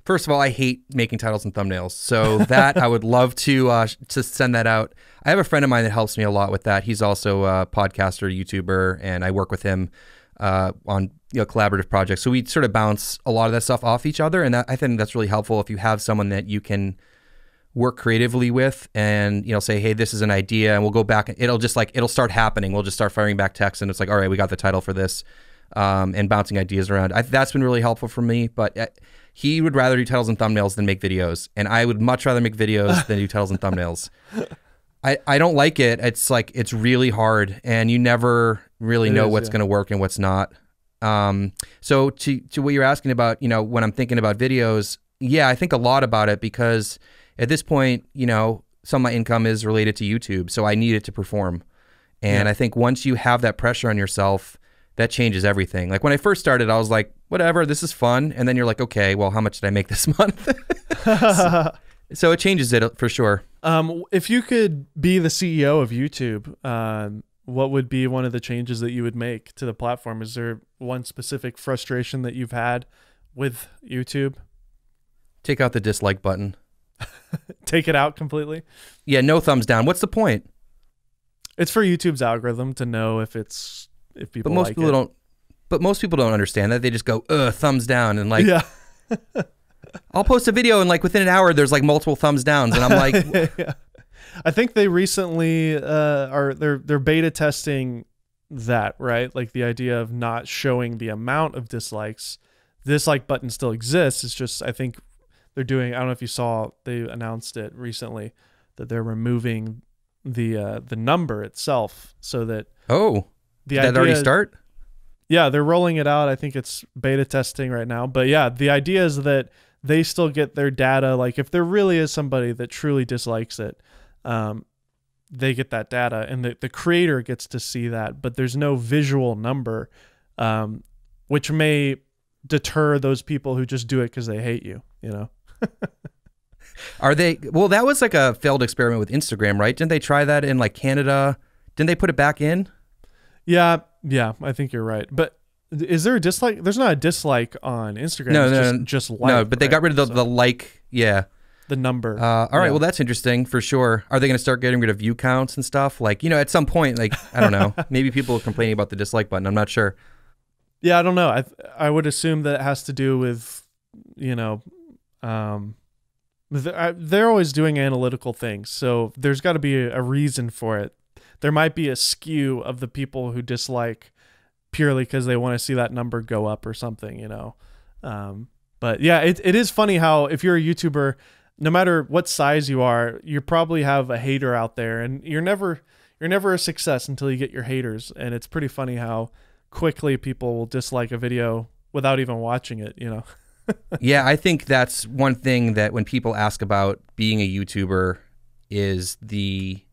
First of all, I hate making titles and thumbnails. So that I would love to send that out. I have a friend of mine that helps me a lot with that. He's also a podcaster, YouTuber, and I work with him on collaborative projects. So we sort of bounce a lot of that stuff off each other. And I think that's really helpful if you have someone that you can work creatively with and, say, hey, this is an idea, and we'll go back. It'll start happening. We'll just start firing back text, and it's like, all right, we got the title for this, and bouncing ideas around. That's been really helpful for me, but he would rather do titles and thumbnails than make videos, and I would much rather make videos than do titles and thumbnails. I don't like it. It's like, it's really hard, and you never really know what's going to work and what's not. So to what you're asking about, when I'm thinking about videos, I think a lot about it because at this point, some of my income is related to YouTube, so I need it to perform. And I think once you have that pressure on yourself, that changes everything. Like when I first started, I was like, whatever, this is fun. And then you're like, okay, well, how much did I make this month? So it changes it for sure. If you could be the CEO of YouTube, what would be one of the changes that you would make to the platform? Is there one specific frustration that you've had with YouTube? Take out the dislike button. Take it out completely? Yeah, no thumbs down. What's the point? It's for YouTube's algorithm to know if people like it. But most people don't understand that. They just go, thumbs down, and like, I'll post a video and like within an hour there's like multiple thumbs downs, and I'm like, yeah. I think they recently they're beta testing that, right? Like the idea of not showing the amount of dislikes. The dislike button still exists. It's just, I think they're doing, I don't know if you saw, they announced it recently that they're removing the number itself so that did that already start? Yeah, they're rolling it out. I think it's beta testing right now. But yeah, the idea is that they still get their data. Like if there really is somebody that truly dislikes it, they get that data, and the creator gets to see that, but there's no visual number, which may deter those people who just do it because they hate you, Are they? Well, that was like a failed experiment with Instagram, right? Didn't they try that in like Canada? Didn't they put it back in? Yeah, I think you're right. But is there a dislike? There's not a dislike on Instagram. No, just like, no. But they got rid of the like. Yeah, the number. All right. Well, that's interesting for sure. Are they going to start getting rid of view counts and stuff? Like, at some point, like, I don't know. Maybe people are complaining about the dislike button. I'm not sure. Yeah, I don't know. I would assume that it has to do with, they're always doing analytical things. So there's got to be a reason for it. There might be a skew of the people who dislike purely because they want to see that number go up or something, But yeah, it is funny how if you're a YouTuber, no matter what size you are, you probably have a hater out there, and you're never a success until you get your haters. And it's pretty funny how quickly people will dislike a video without even watching it, Yeah, I think that's one thing that when people ask about being a YouTuber is the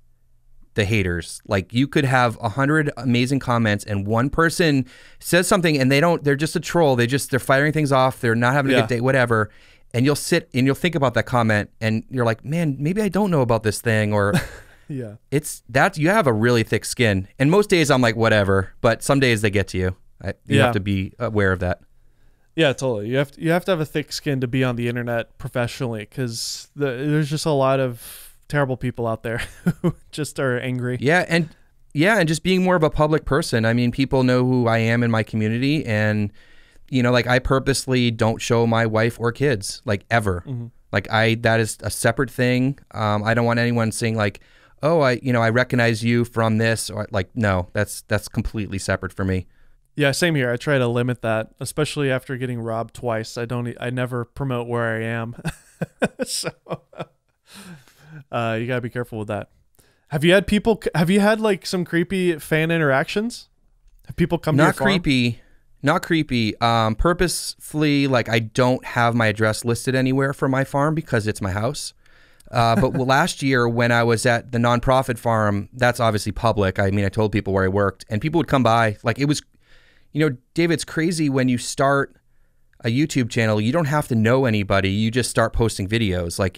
haters. Like you could have 100 amazing comments and one person says something and they're just a troll. They're firing things off. They're not having a good day, whatever. And you'll sit and you'll think about that comment and you're like, man, maybe I don't know about this thing, or yeah, it's that you have a really thick skin. And most days I'm like, whatever, but some days they get to you. You have to be aware of that. Yeah, totally. You have to have a thick skin to be on the internet professionally, because there's just a lot of terrible people out there who just are angry. And just being more of a public person. I mean, people know who I am in my community, and like I purposely don't show my wife or kids, like, ever. Like that is a separate thing. I don't want anyone saying like, oh, I recognize you from this, or like, no, that's completely separate for me. Yeah, same here. I try to limit that, especially after getting robbed twice. I never promote where I am. So you gotta be careful with that. Have you had like some creepy fan interactions? Have people come to your farm? Not creepy. Purposefully, like, I don't have my address listed anywhere for my farm because it's my house. But last year when I was at the nonprofit farm, that's obviously public. I mean, I told people where I worked, and people would come by. Like, it was, David, it's crazy when you start a YouTube channel. You don't have to know anybody. You just start posting videos. Like,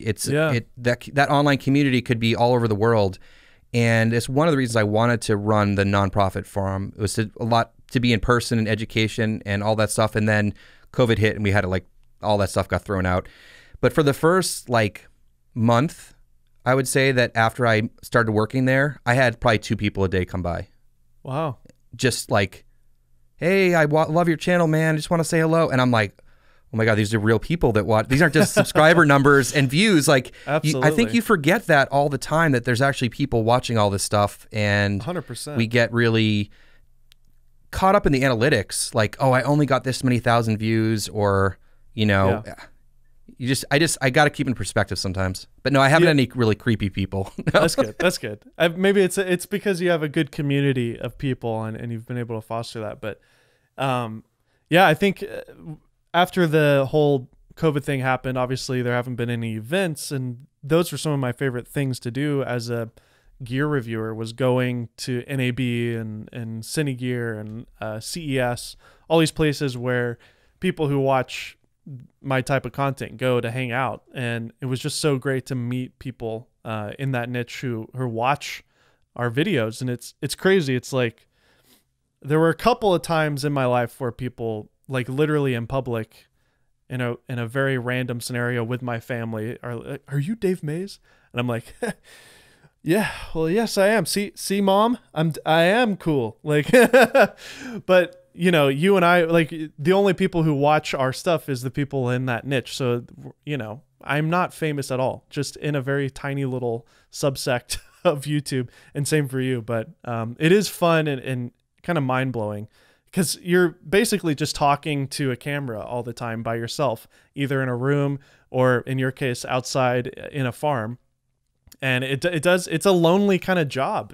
that online community could be all over the world. And it's one of the reasons I wanted to run the nonprofit farm. It was to be in person and education and all that stuff. And then COVID hit and we had to, like, all that stuff got thrown out. But for the first like month, I would say that after I started working there, I had probably 2 people a day come by. Wow. Just like, hey, I love your channel, man. I just want to say hello. And I'm like, oh my God, these are real people that watch. These aren't just subscriber numbers and views. Like, I think you forget that all the time, that there's actually people watching all this stuff. And 100%. We get really caught up in the analytics. Like, oh, I only got this many thousand views, or, I got to keep in perspective sometimes. But no, I haven't had any really creepy people. That's good. That's good. Maybe it's because you have a good community of people and you've been able to foster that. But I think after the whole COVID thing happened, obviously there haven't been any events, and those were some of my favorite things to do as a gear reviewer, was going to NAB and Cine Gear and CES, all these places where people who watch my type of content go to hang out. And it was just so great to meet people in that niche who watch our videos. And it's crazy. It's like, there were a couple of times in my life where people, like, literally in public, in a very random scenario with my family, are you Dave Mays? And I'm like, yeah, well, yes, I am. See, Mom, I am cool. Like, but you and I, like, the only people who watch our stuff is the people in that niche. So, I'm not famous at all, just in a very tiny little subsect of YouTube, and same for you. But it is fun and kind of mind blowing, because you're basically just talking to a camera all the time by yourself, either in a room or, in your case, outside in a farm. And it's a lonely kind of job,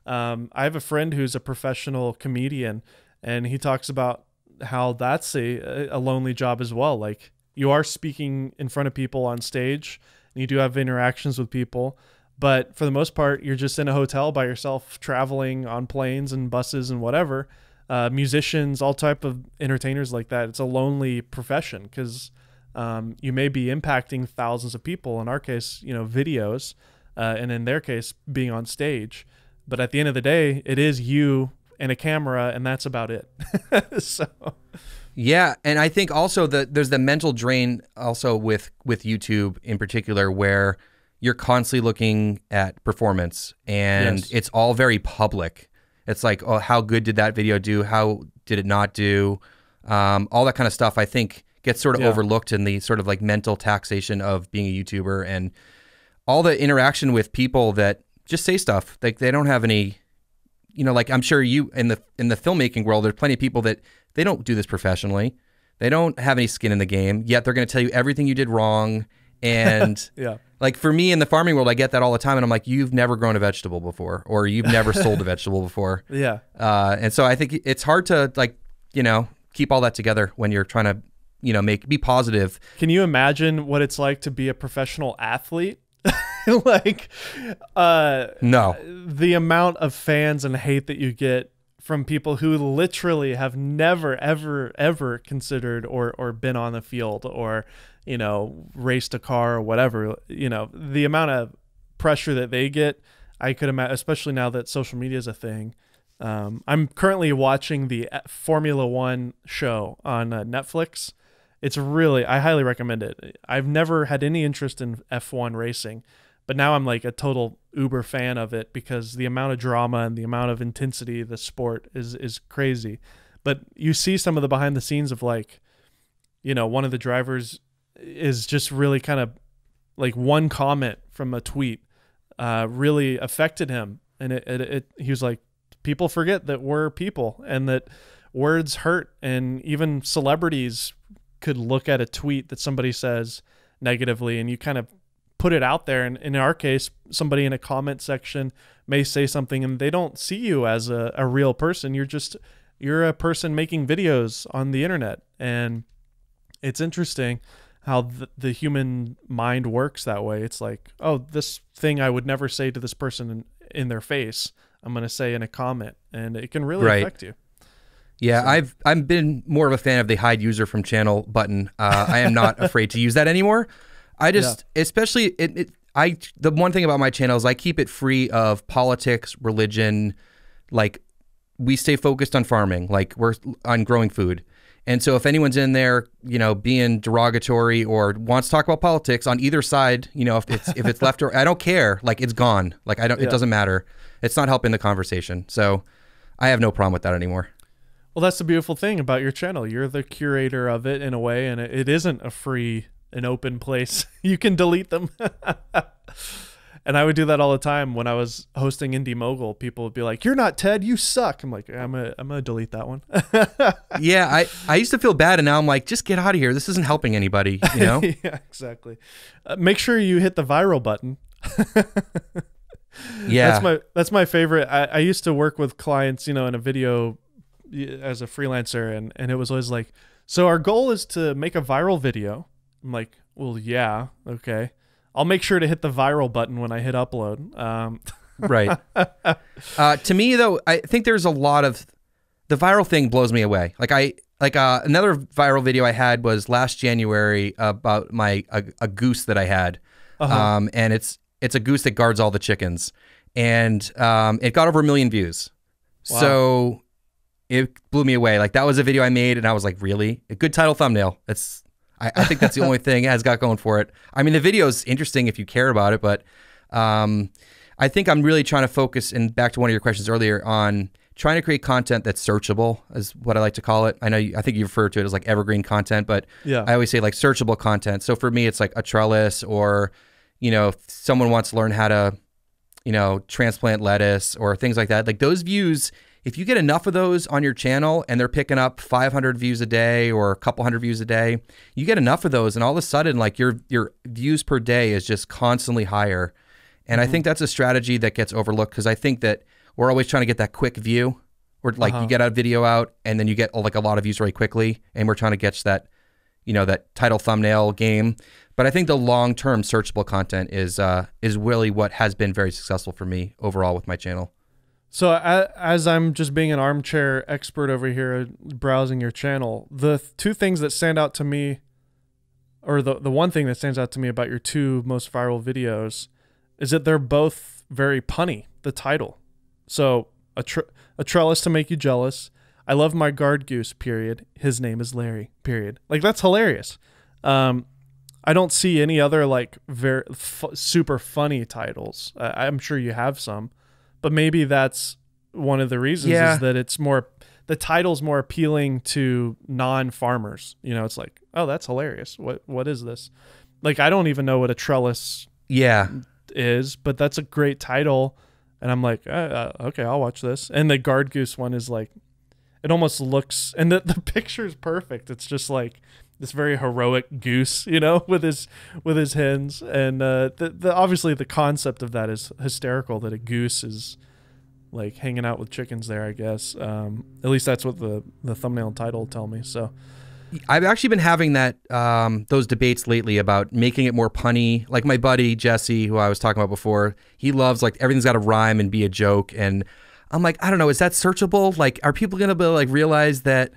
I have a friend who's a professional comedian, and he talks about how that's a lonely job as well. Like, you are speaking in front of people on stage, and you do have interactions with people, but for the most part, you're just in a hotel by yourself, traveling on planes and buses and whatever. Musicians, all type of entertainers like that. It's a lonely profession, because you may be impacting thousands of people. In our case, videos, and in their case, being on stage. But at the end of the day, it is you and a camera, and that's about it. So, yeah, and I think also that there's the mental drain also with YouTube in particular, where you're constantly looking at performance, and it's all very public. It's like, oh, how good did that video do? How did it not do? All that kind of stuff, I think, gets sort of overlooked in the sort of like mental taxation of being a YouTuber, and all the interaction with people that just say stuff. Like, they don't have any, like, I'm sure you in the filmmaking world, there's plenty of people that they don't do this professionally. They don't have any skin in the game, yet they're going to tell you everything you did wrong. And like, for me in the farming world, I get that all the time, and I'm like, you've never grown a vegetable before, or you've never sold a vegetable before. Yeah. And so I think it's hard to, like, keep all that together when you're trying to, be positive. Can you imagine what it's like to be a professional athlete? Like, no, the amount of fans and hate that you get from people who literally have never, ever considered or been on the field, or, raced a car or whatever. The amount of pressure that they get, I could imagine, especially now that social media is a thing. I'm currently watching the Formula One show on Netflix. It's really, I highly recommend it. I've never had any interest in F1 racing, But now I'm like a total uber fan of it because the amount of drama and the amount of intensity of the sport is crazy. But you see some of the behind the scenes of like, you know, one of the drivers is just really kind of like one comment from a tweet really affected him. And he was like, people forget that we're people and that words hurt. And even celebrities could look at a tweet that somebody says negatively and you kind of put it out there. And in our case, somebody in a comment section may say something and they don't see you as a real person. You're a person making videos on the internet. And it's interesting how the human mind works that way. It's like, oh, this thing I would never say to this person in their face, I'm going to say in a comment, and it can really affect you. Yeah, so. I've been more of a fan of the hide user from channel button. I am not afraid to use that anymore. I just, especially the one thing about my channel is I keep it free of politics, religion. Like, we stay focused on farming, like we're on growing food. And so if anyone's in there, you know, being derogatory or wants to talk about politics on either side, you know, if it's left or I don't care, like it's gone. Like it doesn't matter. It's not helping the conversation. So I have no problem with that anymore. Well, that's the beautiful thing about your channel. You're the curator of it in a way, and it isn't a free and open place. You can delete them. And I would do that all the time when I was hosting Indie Mogul. People would be like, "You're not Ted, you suck." I'm like, I'm gonna delete that one. Yeah, I used to feel bad, and now I'm like, just get out of here. This isn't helping anybody, you know? Yeah, exactly. Make sure you hit the viral button. Yeah, that's my favorite. I used to work with clients, you know, in a video as a freelancer, and it was always like, so our goal is to make a viral video. I'm like, well, yeah, okay. I'll make sure to hit the viral button when I hit upload. Right. To me, though, I think there's a lot of the viral thing blows me away. Another viral video I had was last January about a goose that I had, and it's a goose that guards all the chickens, and it got over 1 million views. Wow. So it blew me away. Like, that was a video I made, and I was like, really? A good title thumbnail. I think that's the only thing it has got going for it. I mean, the video is interesting if you care about it, but I think I'm really trying to focus, and back to one of your questions earlier, on trying to create content that's searchable, is what I like to call it. I think you refer to it as like evergreen content, but I always say like searchable content. So for me, it's like a trellis, or, you know, if someone wants to learn how to, you know, transplant lettuce or things like that. Like, those views, if you get enough of those on your channel and they're picking up 500 views a day or a couple hundred views a day, you get enough of those, and all of a sudden, like, your views per day is just constantly higher. And I think that's a strategy that gets overlooked, because I think that we're always trying to get that quick view, or like you get a video out and then you get like a lot of views really quickly, and we're trying to catch that, you know, that title thumbnail game. But I think the long-term searchable content is really what has been very successful for me overall with my channel. So as I'm just being an armchair expert over here browsing your channel, the two things that stand out to me, or the one thing that stands out to me about your two most viral videos, is that they're both very punny, the title. So a trellis to make you jealous. I love my guard goose, period. His name is Larry, period. Like, that's hilarious. I don't see any other like very super funny titles. I'm sure you have some. But maybe that's one of the reasons, is that it's more, the title's more appealing to non-farmers. You know, it's like, oh, that's hilarious. What is this? Like, I don't even know what a trellis is, but that's a great title. And I'm like, okay, I'll watch this. And the guard goose one is like, it almost looks, and the picture is perfect. It's just like this very heroic goose, you know, with his hens, and obviously the concept of that is hysterical, that a goose is like hanging out with chickens there, I guess. At least that's what the thumbnail and title tell me. So I've actually been having that those debates lately about making it more punny. Like, my buddy Jesse, who I was talking about before, he loves like everything's got to rhyme and be a joke, and I'm like, I don't know, is that searchable? Like, are people gonna be like realize that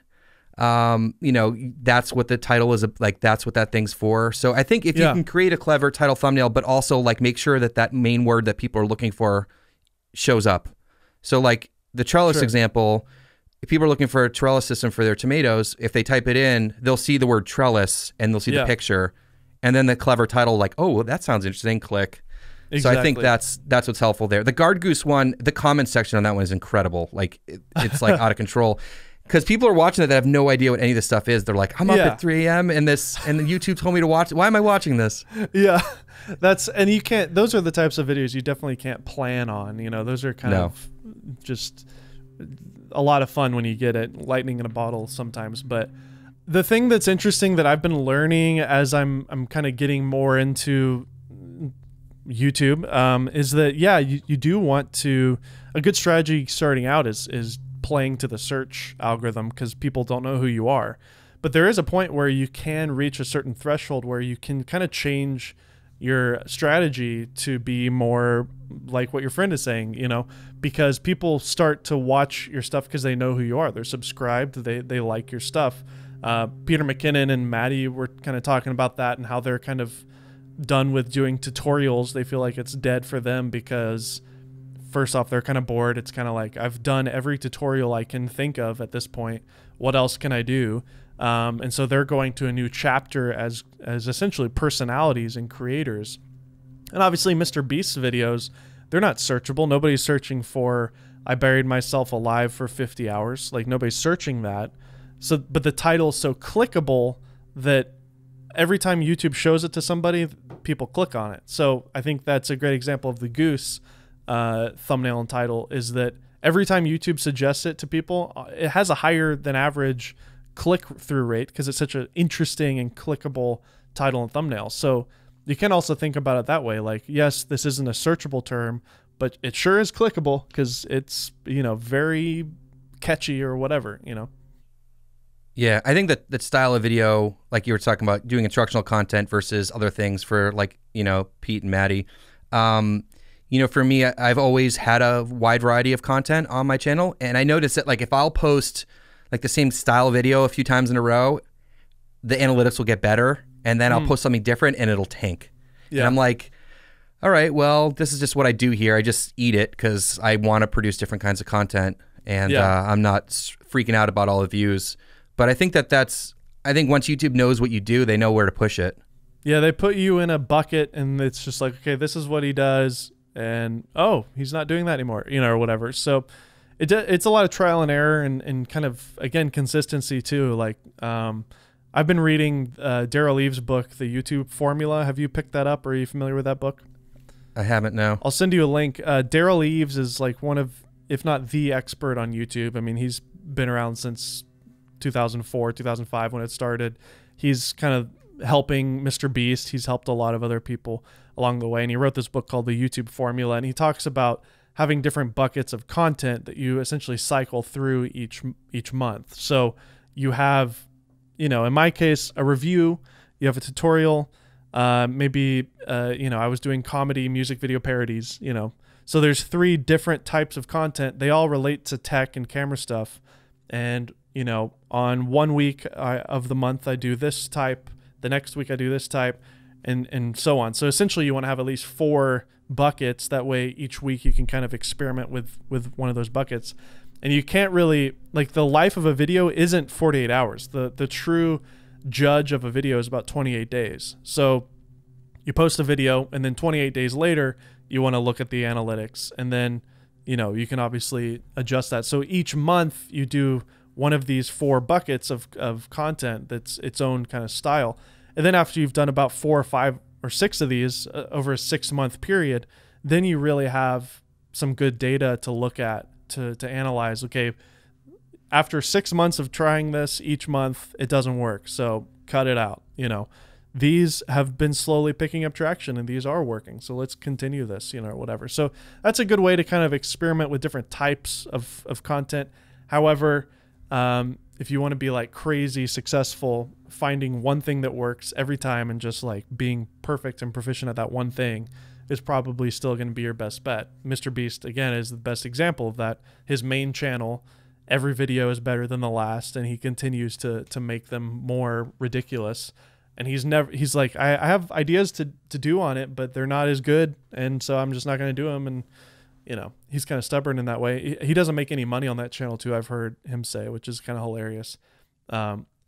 you know, that's what the title is, like, that's what that thing's for? So I think if you can create a clever title thumbnail, but also like make sure that that main word that people are looking for shows up. So like the trellis example, if people are looking for a trellis system for their tomatoes, if they type it in, they'll see the word trellis and they'll see the picture, and then the clever title, like, oh, well, that sounds interesting, click. So I think Exactly. that's what's helpful there. The Guard Goose one, the comment section on that one is incredible. Like it's like out of control. Because people are watching it that have no idea what any of this stuff is. They're like, I'm up at 3 a.m. and YouTube told me to watch it. Why am I watching this? Yeah. And you can't, those are the types of videos you definitely can't plan on. You know, those are kind of just a lot of fun when you get it, lightning in a bottle sometimes. But the thing that's interesting that I've been learning as I'm kind of getting more into YouTube is that, you do want to, a good strategy starting out is playing to the search algorithm because people don't know who you are. But there is a point where you can reach a certain threshold where you can kind of change your strategy to be more like what your friend is saying, you know, because people start to watch your stuff because they know who you are. They're subscribed. They like your stuff. Peter McKinnon and Maddie were kind of talking about that and how they're kind of done with doing tutorials. They feel like it's dead for them because first off, they're kind of bored. It's kind of like, I've done every tutorial I can think of at this point. What else can I do? And so they're going to a new chapter as essentially personalities and creators. And obviously Mr. Beast's videos, they're not searchable. Nobody's searching for, I buried myself alive for 50 hours. Like nobody's searching that. So, but the title is so clickable that every time YouTube shows it to somebody, people click on it. So I think that's a great example of the goose thumbnail and title, is that every time YouTube suggests it to people, it has a higher than average click-through rate because it's such an interesting and clickable title and thumbnail. So you can also think about it that way. Like, yes, this isn't a searchable term, but it sure is clickable because it's, you know, very catchy or whatever, you know. Yeah, I think that style of video, like you were talking about, doing instructional content versus other things for, like, you know, Pete and Maddie. You know, for me, I've always had a wide variety of content on my channel, and I noticed that, like, if I'll post like the same style video a few times in a row, the analytics will get better, and then I'll post something different and it'll tank. Yeah. And I'm like, all right, well, this is just what I do here. I just eat it because I want to produce different kinds of content, and I'm not freaking out about all the views. But I think I think once YouTube knows what you do, they know where to push it. Yeah, they put you in a bucket, and it's just like, okay, this is what he does, and oh, he's not doing that anymore, you know, or whatever. So it's a lot of trial and error and kind of, again, consistency too. Like I've been reading Derral Eves' book, The YouTube Formula. Have you picked that up, or are you familiar with that book? I haven't, no. I'll send you a link. Derral Eves is like one of, if not the expert on YouTube. I mean, he's been around since 2004, 2005 when it started. He's kind of helping Mr. Beast. He's helped a lot of other people along the way. And he wrote this book called The YouTube Formula. And he talks about having different buckets of content that you essentially cycle through each month. So you have, you know, in my case, a review, you have a tutorial, maybe, you know, I was doing comedy music video parodies, you know. So there's 3 different types of content. They all relate to tech and camera stuff. And, you know, on one week of the month, I do this type. The next week I do this type, and so on. So essentially you want to have at least 4 buckets. That way each week you can kind of experiment with one of those buckets. And you can't really, like, the life of a video isn't 48 hours. The true judge of a video is about 28 days. So you post a video, and then 28 days later, you want to look at the analytics. And then, you know, you can obviously adjust that. So each month you do one of these 4 buckets of content that's its own kind of style. And then after you've done about 4 or 5 or 6 of these over a 6-month period, then you really have some good data to look at, to analyze. Okay, after 6 months of trying this, each month it doesn't work, so cut it out. You know, these have been slowly picking up traction and these are working, so let's continue this, you know, or whatever. So that's a good way to kind of experiment with different types of content. However, if you want to be like crazy successful, finding one thing that works every time and just like being perfect and proficient at that one thing is probably still going to be your best bet. Mr. Beast, again, is the best example of that. His main channel, every video is better than the last, and he continues to make them more ridiculous. And he's like, I have ideas to do on it, but they're not as good, and so I'm just not going to do them. And, you know, he's kind of stubborn in that way. He doesn't make any money on that channel too, I've heard him say, which is kind of hilarious.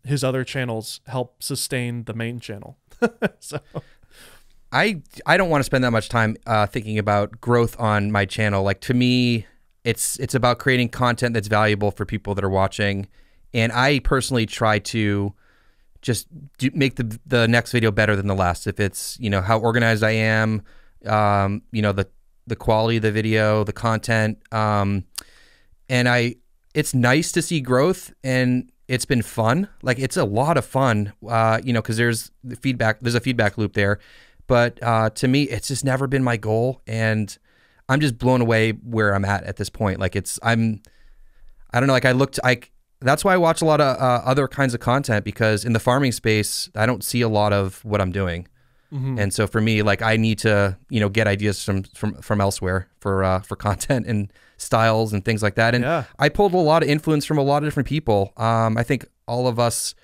His other channels help sustain the main channel. So I don't want to spend that much time thinking about growth on my channel. Like, to me, it's about creating content that's valuable for people that are watching. And I personally try to just make the next video better than the last. If it's, you know, how organized I am, you know, the quality of the video, the content. And it's nice to see growth, and it's been fun. Like, it's a lot of fun, you know, because there's a feedback loop there. But to me, it's just never been my goal, and I'm just blown away where I'm at this point. Like, I don't know, like that's why I watch a lot of other kinds of content, because in the farming space, I don't see a lot of what I'm doing. And so for me, like, I need to, you know, get ideas from elsewhere for content and styles and things like that. And I pulled a lot of influence from a lot of different people. I think all of us,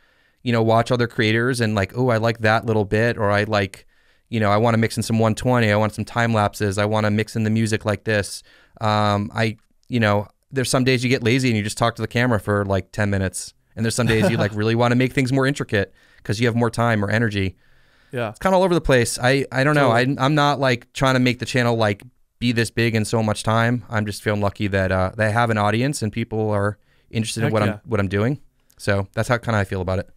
you know, watch other creators and like, oh, I like that little bit, or I like, you know, I want to mix in some 120. I want some time lapses. I want to mix in the music like this. You know, there's some days you get lazy and you just talk to the camera for like 10 minutes. And there's some days you like really want to make things more intricate because you have more time or energy. Yeah. It's kind of all over the place. I don't know. I'm not like trying to make the channel like be this big in so much time. I'm just feeling lucky that I have an audience and people are interested in what I'm doing. So that's how kind of I feel about it.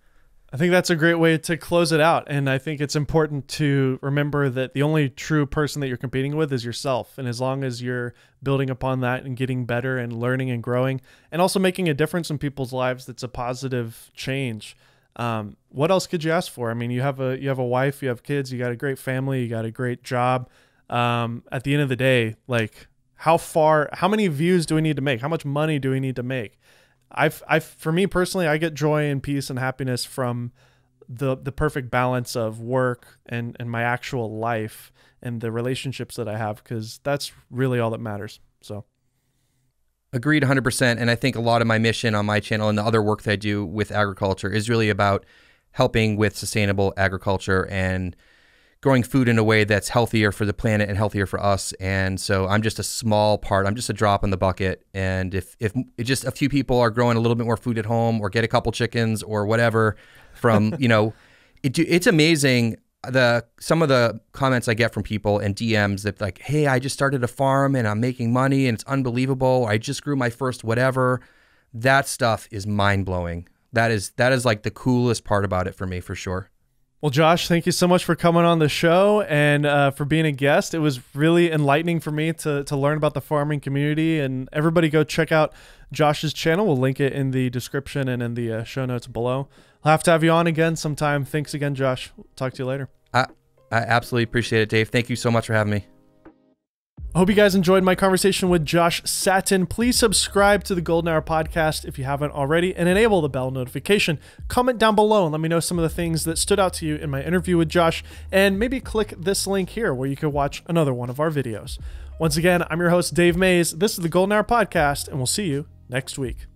I think that's a great way to close it out. And I think it's important to remember that the only true person that you're competing with is yourself. And as long as you're building upon that and getting better and learning and growing and also making a difference in people's lives, that's a positive change. What else could you ask for? I mean, you have a wife, you have kids, you got a great family, you got a great job. At the end of the day, like, how many views do we need to make? How much money do we need to make? For me personally, I get joy and peace and happiness from the perfect balance of work and my actual life and the relationships that I have, because that's really all that matters. So. Agreed 100%. And I think a lot of my mission on my channel and the other work that I do with agriculture is really about helping with sustainable agriculture and growing food in a way that's healthier for the planet and healthier for us. And so I'm just a small part. I'm just a drop in the bucket. And if just a few people are growing a little bit more food at home, or get a couple chickens or whatever from, you know, it's amazing. Some of the comments I get from people and DMs that like, hey, I just started a farm and I'm making money and it's unbelievable. I just grew my first whatever. That stuff is mind blowing. That is like the coolest part about it for me, for sure. Well, Josh, thank you so much for coming on the show and for being a guest. It was really enlightening for me to learn about the farming community. And everybody go check out Josh's channel. We'll link it in the description and in the show notes below. I'll have to have you on again sometime. Thanks again, Josh. We'll talk to you later. I absolutely appreciate it, Dave. Thank you so much for having me. I hope you guys enjoyed my conversation with Josh Sattin. Please subscribe to the Golden Hour podcast if you haven't already, and enable the bell notification. Comment down below and let me know some of the things that stood out to you in my interview with Josh, and maybe click this link here where you can watch another one of our videos. Once again, I'm your host, Dave Mays. This is the Golden Hour podcast, and we'll see you next week.